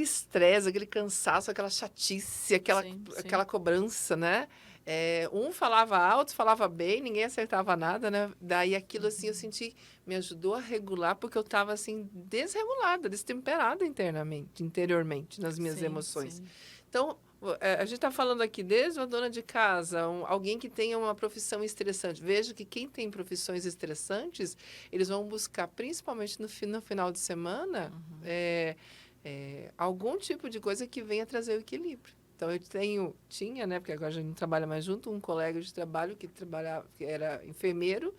estresse, aquele cansaço, aquela chatice, Sim. aquela cobrança, né? Um falava alto, falava bem, ninguém acertava nada, né? Daí aquilo assim eu senti, me ajudou a regular, porque eu estava assim desregulada, destemperada interiormente, nas minhas emoções. Sim. Então, a gente está falando aqui desde uma dona de casa, alguém que tenha uma profissão estressante. Veja que quem tem profissões estressantes, eles vão buscar, principalmente no final de semana, algum tipo de coisa que venha trazer o equilíbrio. Então, eu tinha, né, porque agora a gente não trabalha mais junto, um colega de trabalho que era enfermeiro,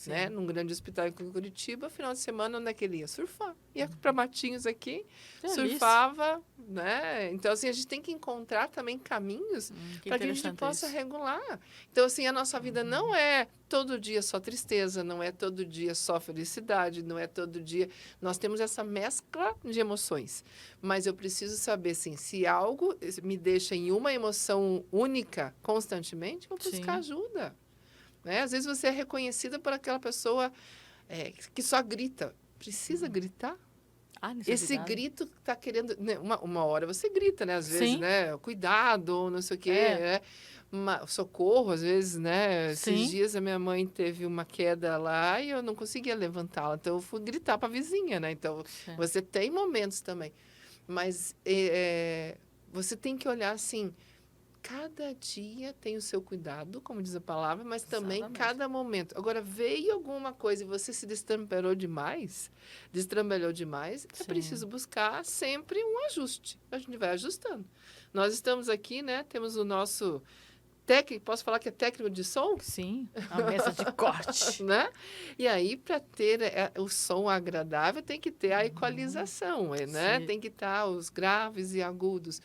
né, num grande hospital em Curitiba. Final de semana, onde é que ele ia? Surfar. Ia para Matinhos aqui, surfava, né? Então, assim, a gente tem que encontrar também caminhos para que a gente possa regular. Então, assim, a nossa vida não é todo dia só tristeza, não é todo dia só felicidade, não é todo dia... Nós temos essa mescla de emoções. Mas eu preciso saber, assim, se algo me deixa em uma emoção única constantemente, eu vou buscar ajuda. Né? Às vezes você é reconhecida por aquela pessoa que só grita. Precisa gritar? Esse grito está querendo... Né? Uma hora você grita, né? Às vezes, né? Cuidado, não sei o quê. Né? Socorro, às vezes, né? Esses dias a minha mãe teve uma queda lá e eu não conseguia levantá-la. Então, eu fui gritar para a vizinha, né? Então, você tem momentos também. Mas você tem que olhar assim... Cada dia tem o seu cuidado, como diz a palavra, mas também cada momento. Agora, veio alguma coisa e você se destrambelhou demais, é preciso buscar sempre um ajuste. A gente vai ajustando. Nós estamos aqui, né? Temos o nosso técnico, posso falar que é técnico de som? Sim, a mesa de corte. Né? E aí, para ter o som agradável, tem que ter a equalização, né? Tem que estar os graves e agudos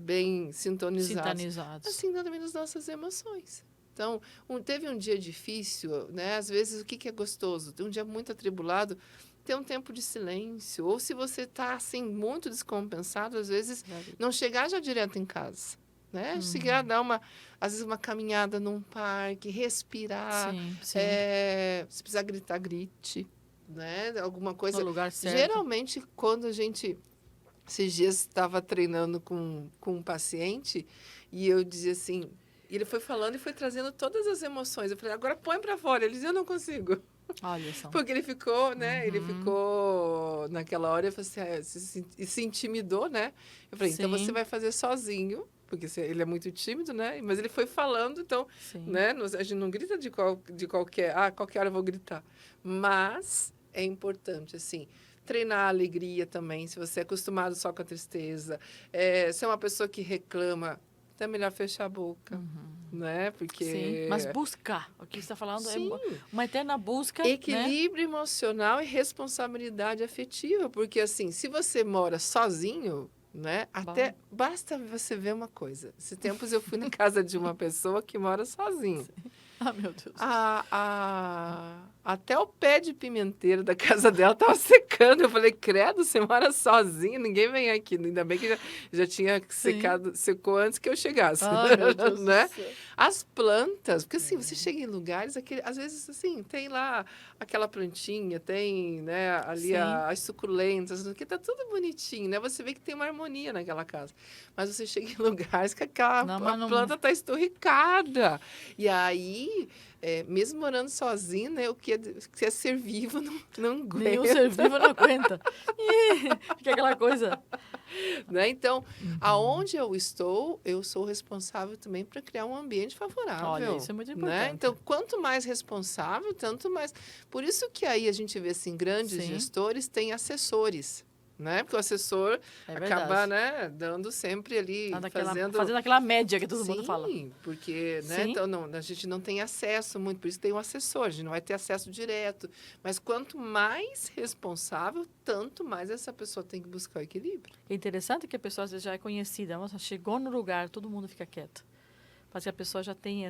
bem sintonizados. Assim também nas nossas emoções. Então, teve um dia difícil, né? Às vezes, o que é gostoso? Tem um dia muito atribulado, ter um tempo de silêncio. Ou se você está, assim, muito descompensado, às vezes, não chegar já direto em casa. Né? Chegar a dar às vezes uma caminhada num parque, respirar. Se precisar gritar, grite. Né? Alguma coisa. No lugar certo. Geralmente, quando a gente... Esses dias estava treinando com um paciente e eu dizia assim... Ele foi falando e foi trazendo todas as emoções. Eu falei, agora põe para fora. Ele dizia, eu não consigo. Olha só. Porque ele ficou, né? Ele ficou naquela hora, eu falei assim, se intimidou, né? Eu falei, então você vai fazer sozinho. Porque ele é muito tímido, né? Mas ele foi falando, então, né? A gente não grita de qualquer hora eu vou gritar. Mas é importante, assim, treinar a alegria também, se você é acostumado só com a tristeza. Se é uma pessoa que reclama, então é melhor fechar a boca, né? Porque... mas buscar, o que você está falando é uma eterna busca. Equilíbrio emocional e responsabilidade afetiva, porque, assim, se você mora sozinho... Né? Até basta você ver uma coisa. Esses tempos eu fui na casa de uma pessoa que mora sozinha. Meu Deus. Até o pé de pimenteiro da casa dela estava secando. Eu falei, credo, você mora sozinha, ninguém vem aqui. Ainda bem que já tinha secou antes que eu chegasse. Meu Deus né? do céu. As plantas, porque assim, você chega em lugares, às vezes assim, tem lá aquela plantinha, tem, né, ali as suculentas, que tá tudo bonitinho, né? Você vê que tem uma harmonia naquela casa. Mas você chega em lugares que a planta está esturricada. E aí, mesmo morando sozinho, né, o que é ser vivo não aguenta. Nenhum ser vivo não aguenta. Fica aquela coisa... Né? Então, aonde eu estou, eu sou responsável também para criar um ambiente favorável. Olha, isso é muito importante. Né? Então, quanto mais responsável, tanto mais... Por isso que aí a gente vê, assim, grandes gestores têm assessores. Né? Porque o assessor acaba, né, dando sempre ali, fazendo aquela média que todo mundo fala. Sim, porque né, então, a gente não tem acesso muito, por isso tem um assessor, a gente não vai ter acesso direto. Mas quanto mais responsável, tanto mais essa pessoa tem que buscar o equilíbrio. É interessante que a pessoa às vezes já é conhecida, chegou no lugar, todo mundo fica quieto. Mas que a pessoa já tem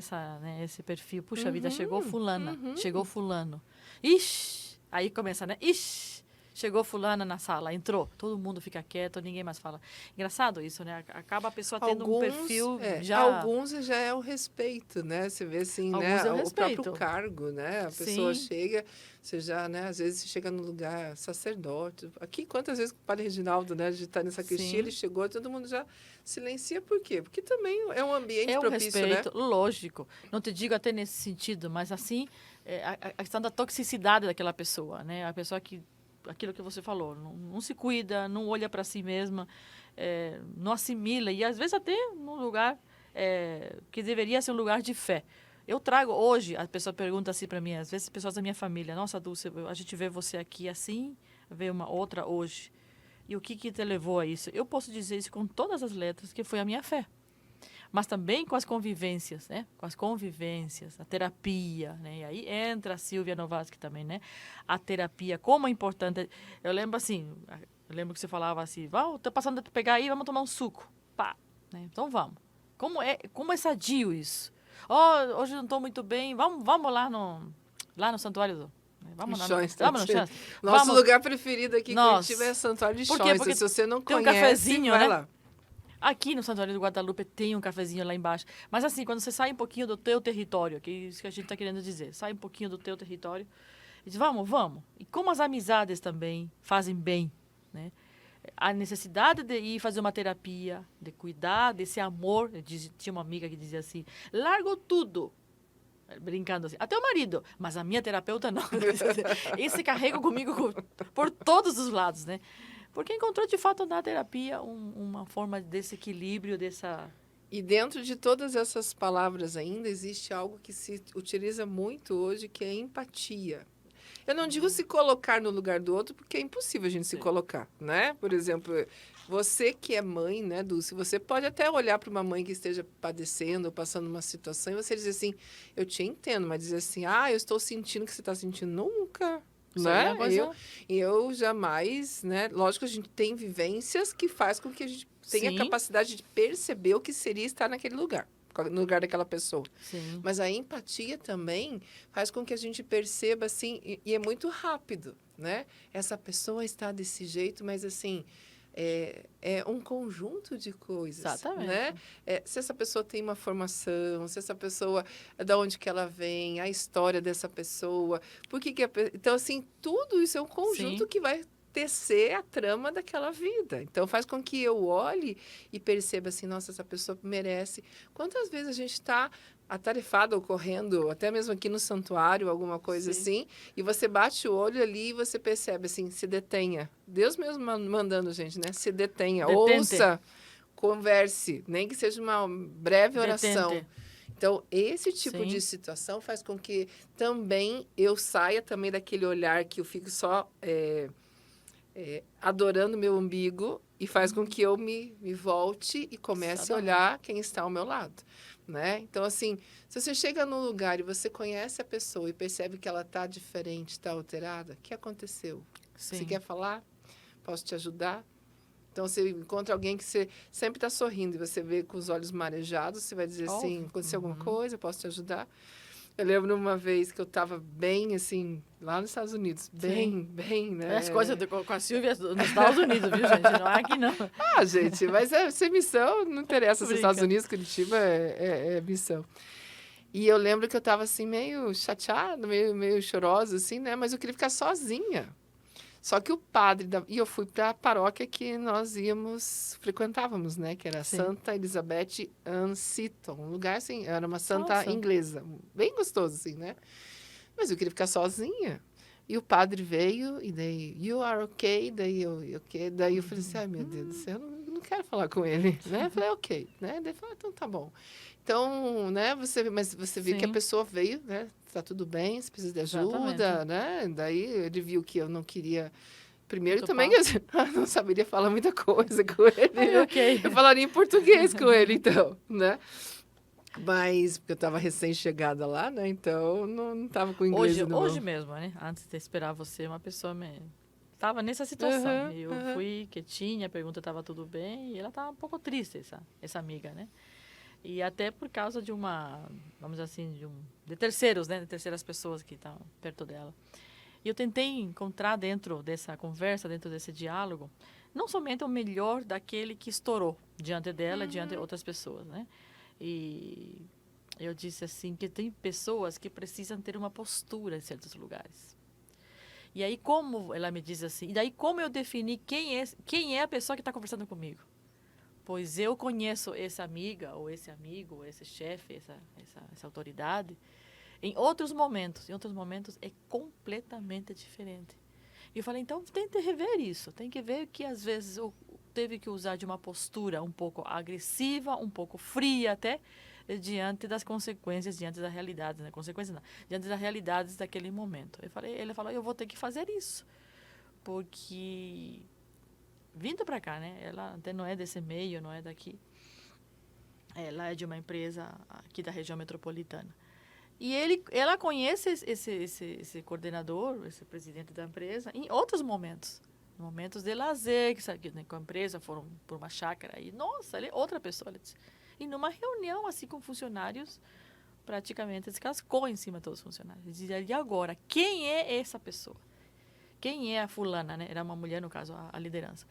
esse perfil. Puxa vida, chegou fulana, chegou fulano. Ixi! Aí começa, né? Ixi! chegou fulana na sala, entrou, todo mundo fica quieto, ninguém mais fala. Engraçado isso, né? Acaba a pessoa tendo um perfil já... Alguns já é o respeito, né? Você vê assim, Alguns né? é o O próprio respeito. cargo, né? A pessoa Sim. chega, você já, né? Às vezes você chega no lugar sacerdote. Aqui, quantas vezes o padre Reginaldo, né? De estar nessa Sim. ele chegou, todo mundo já silencia. Por quê? Porque também é um ambiente É um propício, respeito, né? lógico. Não te digo até nesse sentido, mas assim, a questão da toxicidade daquela pessoa, né? A pessoa que, aquilo que você falou, não se cuida, não olha para si mesma, não assimila, e às vezes até num lugar que deveria ser um lugar de fé. Eu trago hoje, a pessoa pergunta assim para mim, às vezes pessoas da minha família, nossa, Dulce, a gente vê você aqui assim, vê uma outra hoje. E o que te levou a isso? Eu posso dizer isso com todas as letras, que foi a minha fé. Mas também com as convivências, né? Com as convivências, a terapia, né? E aí entra a Silvia Novaski também, né? A terapia, como é importante. Eu lembro assim, eu lembro que você falava assim, tô passando a pegar aí, vamos tomar um suco. Pá, né? Então vamos. Como é sadio isso? Hoje não estou muito bem, vamos lá no santuário do... Vamos lá, vamos no chão. Nosso lugar preferido aqui em Curitiba é Nossa. Santuário de Por quê? Chões. Porque Se você não tem um conhece, cafezinho, vai né? lá. Aqui no Santuário do Guadalupe tem um cafezinho lá embaixo. Mas assim, quando você sai um pouquinho do teu território, que é isso que a gente está querendo dizer, sai um pouquinho do teu território, e diz, vamos. E como as amizades também fazem bem, né? A necessidade de ir fazer uma terapia, de cuidar desse amor. Tinha uma amiga que dizia assim, largo tudo. Brincando assim, até o marido, mas a minha terapeuta não. Esse carrego comigo por todos os lados, né? Porque encontrou, de fato, na terapia uma forma desse equilíbrio, dessa... E dentro de todas essas palavras ainda, existe algo que se utiliza muito hoje, que é empatia. Eu não digo se colocar no lugar do outro, porque é impossível a gente se colocar, né? Por exemplo, você que é mãe, né, Dulce, você pode até olhar para uma mãe que esteja padecendo ou passando uma situação e você dizer assim, eu te entendo, mas dizer assim, eu estou sentindo o que você está sentindo. Nunca. Né? Eu jamais, né? Lógico que a gente tem vivências que faz com que a gente tenha a capacidade de perceber o que seria estar naquele lugar, no lugar daquela pessoa. Sim. Mas a empatia também faz com que a gente perceba, assim, e é muito rápido, né? Essa pessoa está desse jeito, mas assim... É um conjunto de coisas, Exatamente. Né? Se essa pessoa tem uma formação, se essa pessoa, de onde que ela vem, a história dessa pessoa, então, assim, tudo isso é um conjunto que vai tecer a trama daquela vida. Então, faz com que eu olhe e perceba assim, nossa, essa pessoa merece. Quantas vezes a gente está atarefado ou correndo, até mesmo aqui no santuário, alguma coisa assim, e você bate o olho ali e você percebe assim, se detenha. Deus mesmo mandando, gente, né? Se detenha. Ouça, converse, nem que seja uma breve oração. Detente. Então, esse tipo de situação faz com que também eu saia também daquele olhar que eu fico só adorando meu umbigo e faz com que eu me volte e comece a olhar quem está ao meu lado. Né? Então, assim, se você chega num lugar e você conhece a pessoa e percebe que ela está diferente, está alterada, o que aconteceu? Você quer falar? Posso te ajudar? Então, você encontra alguém que você sempre está sorrindo e você vê com os olhos marejados, você vai dizer assim, aconteceu alguma coisa, posso te ajudar? Eu lembro uma vez que eu estava bem, assim, lá nos Estados Unidos. Bem, né? As coisas com a Silvia nos Estados Unidos, viu, gente? Não é aqui, não. Gente, mas ser missão não interessa. Se Estados Unidos, Curitiba é missão. E eu lembro que eu estava, assim, meio chateada, meio chorosa, assim, né? Mas eu queria ficar sozinha. Só que o padre... E eu fui para a paróquia que nós frequentávamos, né? Que era Santa Elizabeth Ann Seton. Um lugar, assim, era uma santa inglesa. Bem gostoso, assim, né? Mas eu queria ficar sozinha. E o padre veio, e daí, you are okay? Daí eu falei assim, ai, meu Deus do céu, eu não quero falar com ele, né? Eu falei, ok, né? Daí ele falou, então tá bom. Então, né, mas você viu que a pessoa veio, né? Tá tudo bem, você precisa de ajuda, né? Daí ele viu que eu não queria... Primeiro também, eu não saberia falar muita coisa com ele. Eu falaria em português com ele, então, né? Mas, porque eu estava recém-chegada lá, né? Então, não estava com inglês hoje mesmo, né? Antes de esperar você, uma pessoa estava nessa situação. Eu fui quietinha, a pergunta estava tudo bem, e ela estava um pouco triste, essa amiga, né? E até por causa de vamos dizer assim, de terceiros, né? De terceiras pessoas que estavam perto dela. E eu tentei encontrar dentro dessa conversa, dentro desse diálogo, não somente o melhor daquele que estourou diante dela, diante de outras pessoas, né? E eu disse assim, que tem pessoas que precisam ter uma postura em certos lugares. E aí, como ela me diz assim, e daí como eu defini quem é a pessoa que está conversando comigo? Pois eu conheço essa amiga, ou esse amigo, ou esse chefe, essa autoridade, em outros momentos é completamente diferente. E eu falei, então tente rever isso, tem que ver que às vezes eu teve que usar de uma postura um pouco agressiva, um pouco fria até, diante das consequências, diante das realidades, né? Consequências não, diante das realidades daquele momento. Ele falou, eu vou ter que fazer isso, porque vindo para cá, né? Ela até não é desse meio, não é daqui. Ela é de uma empresa aqui da região metropolitana. E ela conhece esse coordenador, esse presidente da empresa, em outros momentos. Momentos de lazer, que com a empresa foram por uma chácara. E, nossa, ele é outra pessoa. E numa reunião, assim, com funcionários, praticamente descascou em cima de todos os funcionários. E agora, quem é essa pessoa? Quem é a fulana, né? Era uma mulher, no caso, a liderança.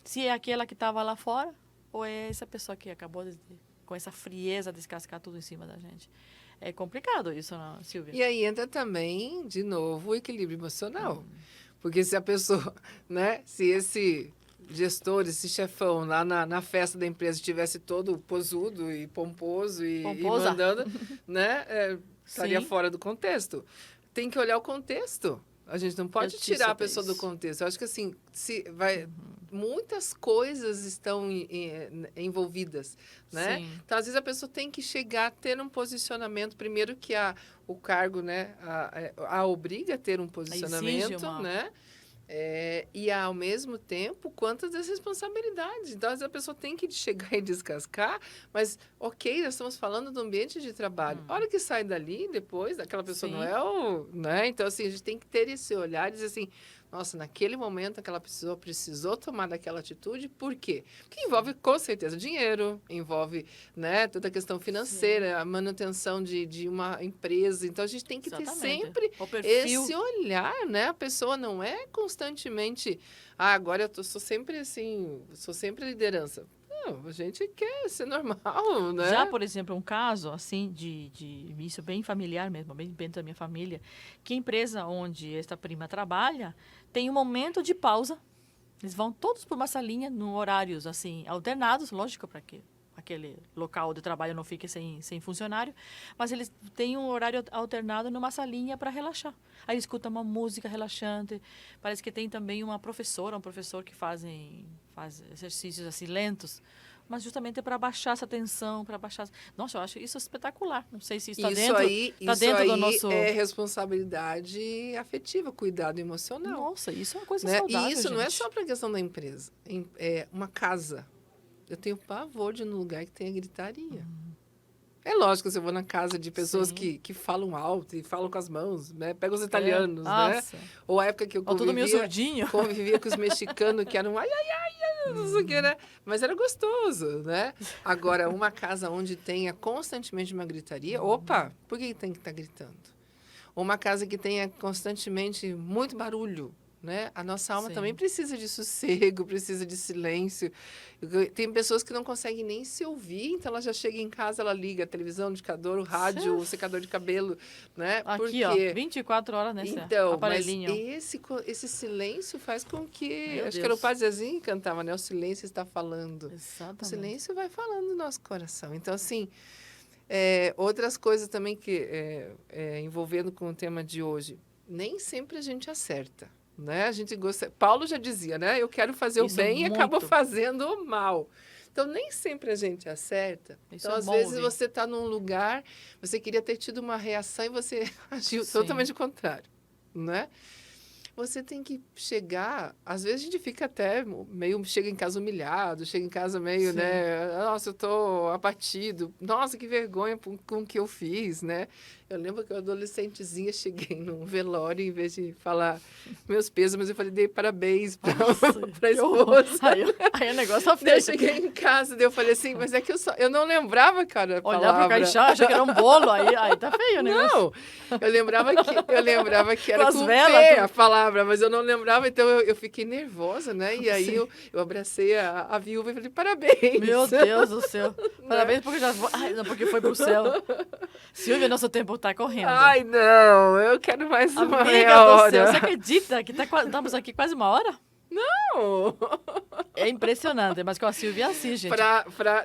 Se é aquela que estava lá fora, ou é essa pessoa que acabou com essa frieza, descascar tudo em cima da gente. É complicado isso, não, Silvia? E aí entra também, de novo, o equilíbrio emocional. Porque se a pessoa, né? Se esse gestor, esse chefão lá na festa da empresa estivesse todo posudo e pomposo e mandando, né? Estaria fora do contexto. Tem que olhar o contexto. A gente não pode tirar a pessoa do contexto. Eu acho que assim, muitas coisas estão envolvidas, né? Sim. Então, às vezes, a pessoa tem que chegar a ter um posicionamento, primeiro que o cargo, né, a obriga a ter um posicionamento, né? E, ao mesmo tempo, quantas das responsabilidades. Então, às vezes, a pessoa tem que chegar e descascar, mas, ok, nós estamos falando do ambiente de trabalho. A hora que sai dali, depois, aquela pessoa não é o... Né? Então, assim, a gente tem que ter esse olhar e dizer assim, nossa, naquele momento, aquela pessoa precisou tomar daquela atitude, por quê? Porque envolve, com certeza, dinheiro, envolve, né, toda a questão financeira, a manutenção de uma empresa. Então, a gente tem que ter sempre esse olhar, né? A pessoa não é constantemente, agora sou sempre assim, sou sempre liderança. Não, a gente quer ser normal, né? Já, por exemplo, um caso, assim, de isso bem familiar mesmo, bem dentro da minha família, que a empresa onde esta prima trabalha tem um momento de pausa. Eles vão todos por uma salinha, em horários, assim, alternados, lógico, para que aquele local de trabalho não fique sem funcionário, mas eles têm um horário alternado numa salinha para relaxar. Aí escuta uma música relaxante, parece que tem também uma professora, um professor que faz exercícios assim lentos, mas justamente para baixar essa tensão, para baixar... Nossa, eu acho isso espetacular. Não sei se isso está dentro do nosso... é responsabilidade afetiva, cuidado emocional. Nossa, isso é uma coisa né? saudável, E isso gente. não é só para a questão da empresa. É uma casa. Eu tenho pavor de ir num lugar que tenha gritaria. É lógico que eu vou na casa de pessoas que falam alto e falam com as mãos, né? Pega os italianos, né? Ou a época que eu convivia com os mexicanos, que eram não sei o que, né? Mas era gostoso, né? Agora, uma casa onde tenha constantemente uma gritaria, opa, por que tem que estar gritando? Uma casa que tenha constantemente muito barulho, né? A nossa alma também precisa de sossego, precisa de silêncio. Tem pessoas que não conseguem nem se ouvir, então ela já chega em casa, ela liga a televisão, o indicador, o rádio, o secador de cabelo, né? Aqui, ó, 24 horas nesse aparelhinho. Então, esse silêncio faz com que... Acho que era o Padre Zezinho que cantava, né? O silêncio está falando. Exatamente. O silêncio vai falando no nosso coração. Então, assim... outras coisas também que envolvendo com o tema de hoje, nem sempre a gente acerta, né? A gente gosta. Paulo já dizia, né? Eu quero fazer o bem e acabo fazendo o mal. Então nem sempre a gente acerta. Então às vezes você está num lugar, você queria ter tido uma reação e você agiu totalmente o contrário, né? você tem que chegar... Às vezes a gente fica até meio... Chega em casa humilhado, chega em casa meio, Sim. né? Nossa, eu tô abatido. Nossa, que vergonha com o que eu fiz, né? Eu lembro que eu, adolescentezinha, cheguei num velório, em vez de falar meus pesos, mas eu falei, dei parabéns para a Que horror. esposa. Aí o negócio tá Daí eu feio. cheguei em casa, daí eu falei assim, mas é que eu não lembrava, cara, a Olhar pro palavra. caixão, achou que era um bolo, aí tá feio o negócio. Não, eu lembrava que era Com as com velas, P tudo. a palavra, mas eu não lembrava, então eu fiquei nervosa, né? E aí Sim. eu abracei a viúva e falei, parabéns. Meu Deus do céu. Parabéns porque já vou... Ai, não, porque foi pro céu. Silvia, nosso tempo tá correndo. Ai, não, eu quero mais uma Amiga meia do hora. céu, você acredita que estamos aqui quase uma hora? Não. É impressionante, mas com a Silvia é assim, gente.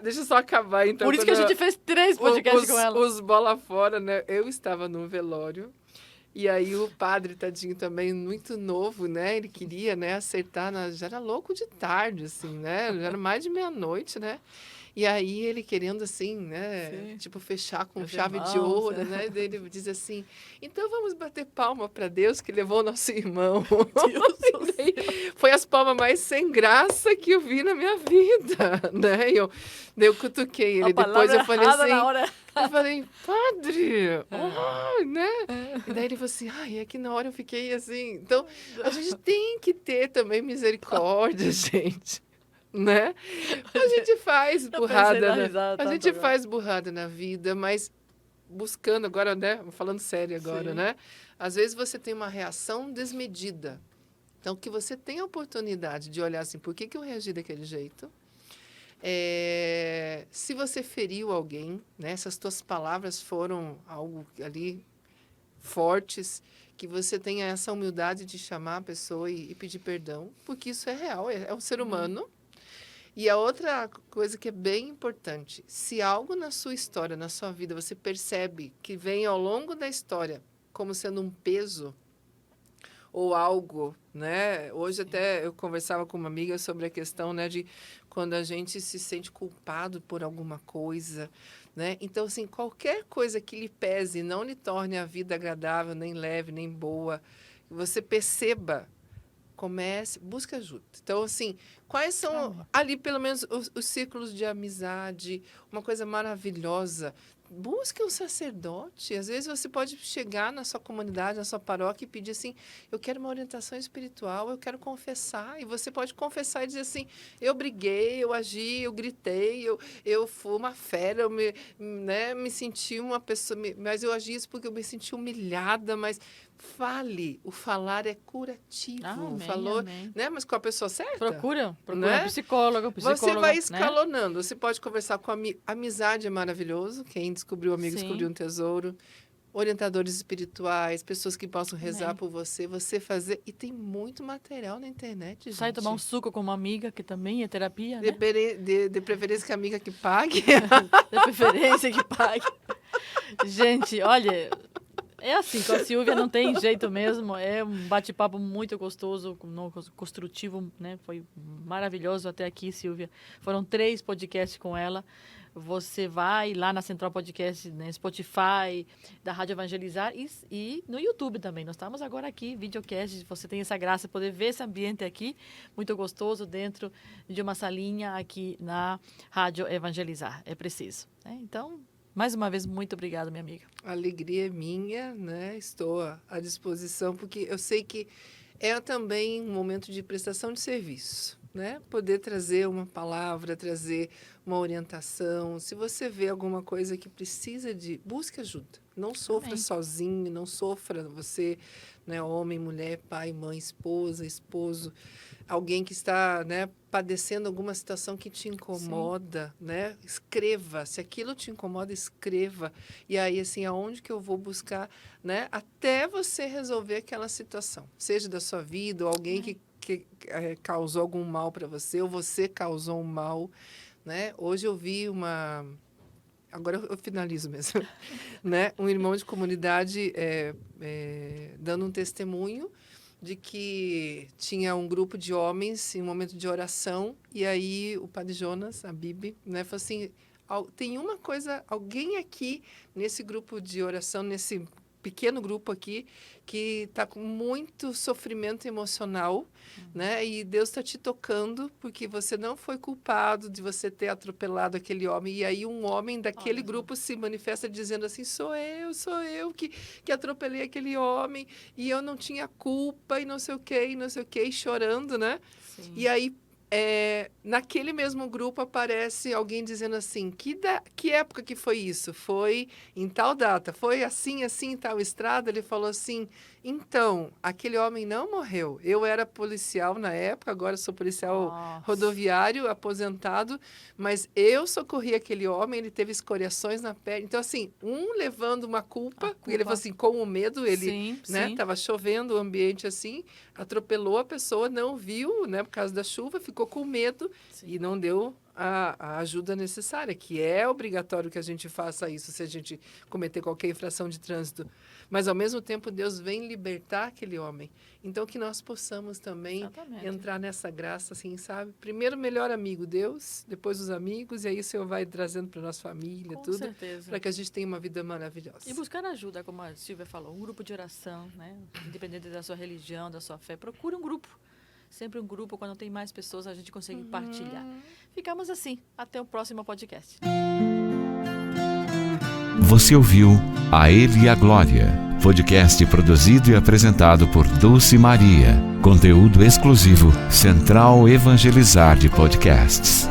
Deixa eu só acabar, então. Por isso que a quando gente fez 3 podcasts com ela. Os bola fora, né? Eu estava num velório. E aí o padre, tadinho, também muito novo, né? Ele queria, né, acertar, já era louco de tarde, assim, né? Já era mais de meia-noite, né? E aí ele querendo, assim, né? Sim. Tipo, fechar com Meus chave de irmãos, ouro, né? E daí ele diz assim, então vamos bater palma para Deus que levou o nosso irmão. Deus do Daí foi as palmas mais sem graça que eu vi na minha vida, né? Daí eu cutuquei ele. A Depois palavra eu falei errada assim... na hora. Eu falei, padre, né? E daí ele falou assim, é que na hora eu fiquei assim. Então, a gente tem que ter também misericórdia, gente, né? A gente faz Eu pensei burrada, na né? risada, A tá, gente agora. faz burrada na vida, mas buscando agora, né? Falando sério agora, Sim. né? Às vezes você tem uma reação desmedida. Então, que você tenha a oportunidade de olhar assim, por que eu reagi daquele jeito? Se você feriu alguém, né, essas tuas palavras foram algo ali fortes, que você tenha essa humildade de chamar a pessoa e pedir perdão, porque isso é real, é um ser humano. E a outra coisa que é bem importante, se algo na sua história, na sua vida, você percebe que vem ao longo da história como sendo um peso ou algo, né? Hoje até eu conversava com uma amiga sobre a questão, né, de quando a gente se sente culpado por alguma coisa, né? Então, assim, qualquer coisa que lhe pese, não lhe torne a vida agradável, nem leve, nem boa, você perceba, busque ajuda. Então, assim, quais são ali, pelo menos, os círculos de amizade, uma coisa maravilhosa. Busque um sacerdote. Às vezes você pode chegar na sua comunidade, na sua paróquia e pedir assim, eu quero uma orientação espiritual, eu quero confessar. E você pode confessar e dizer assim, eu briguei, eu agi, eu gritei, eu fui uma fera, eu me senti uma pessoa, mas eu agi isso porque eu me senti humilhada, mas fale. O falar é curativo. Amém, amém. Né? Mas com a pessoa certa. Procura né? psicólogo, Você vai né? escalonando. Você pode conversar com amizade, é maravilhoso. Quem descobriu um amigo, Sim. descobriu um tesouro. Orientadores espirituais, pessoas que possam rezar Amém. por você fazer. E tem muito material na internet, gente. Sai tomar um suco com uma amiga, que também é terapia, né? De preferência que a amiga que pague. De preferência que pague. Gente, olha, é assim, com a Silvia não tem jeito mesmo. É um bate-papo muito gostoso, construtivo, né? Foi maravilhoso até aqui, Silvia. Foram 3 podcasts com ela. Você vai lá na Central Podcast, né, Spotify, da Rádio Evangelizar e no YouTube também. Nós estamos agora aqui, videocast. Você tem essa graça de poder ver esse ambiente aqui, muito gostoso, dentro de uma salinha aqui na Rádio Evangelizar. É preciso, né? Então, mais uma vez, muito obrigada, minha amiga. A alegria é minha, né? Estou à disposição, porque eu sei que é também um momento de prestação de serviço, né? Poder trazer uma palavra, trazer uma orientação. Se você vê alguma coisa que precisa busque ajuda. Não sofra Amém. sozinho, não sofra você, né? Homem, mulher, pai, mãe, esposa, esposo. Alguém que está, né, padecendo alguma situação que te incomoda, né? Escreva. Se aquilo te incomoda, escreva. E aí, assim, aonde que eu vou buscar, né? Até você resolver aquela situação. Seja da sua vida, ou alguém que causou algum mal para você, ou você causou um mal, né? Hoje eu vi agora eu finalizo mesmo, né? Um irmão de comunidade dando um testemunho de que tinha um grupo de homens em um momento de oração, e aí o padre Jonas, a Bibi, né, falou assim, tem uma coisa, alguém aqui nesse grupo de oração, nesse pequeno grupo aqui que está com muito sofrimento emocional, né? E Deus está te tocando porque você não foi culpado de você ter atropelado aquele homem. E aí um homem daquele grupo se manifesta dizendo assim, sou eu que atropelei aquele homem e eu não tinha culpa e não sei o quê, e chorando, né? Sim. E aí, naquele mesmo grupo aparece alguém dizendo assim, que época que foi isso? Foi em tal data, foi assim, em tal estrada? Ele falou assim, então, aquele homem não morreu. Eu era policial na época, agora sou policial rodoviário, aposentado, mas eu socorri aquele homem, ele teve escoriações na perna. Então, assim, levando uma culpa, ele falou assim, com o medo, ele, né, estava chovendo, o ambiente assim, atropelou a pessoa, não viu, né, por causa da chuva, ficou com medo e não deu a ajuda necessária, que é obrigatório que a gente faça isso se a gente cometer qualquer infração de trânsito. Mas, ao mesmo tempo, Deus vem libertar aquele homem. Então, que nós possamos também entrar nessa graça, assim, sabe? Primeiro, o melhor amigo, Deus, depois os amigos, e aí o Senhor vai trazendo para a nossa família, com tudo, certeza, para que a gente tenha uma vida maravilhosa. E buscar ajuda, como a Silvia falou, um grupo de oração, né? Independente da sua religião, da sua fé, procure um grupo. Sempre um grupo, quando tem mais pessoas, a gente consegue partilhar. Ficamos assim. Até o próximo podcast. Você ouviu A Ele a Glória, podcast produzido e apresentado por Dulce Maria. Conteúdo exclusivo Central Evangelizar de Podcasts.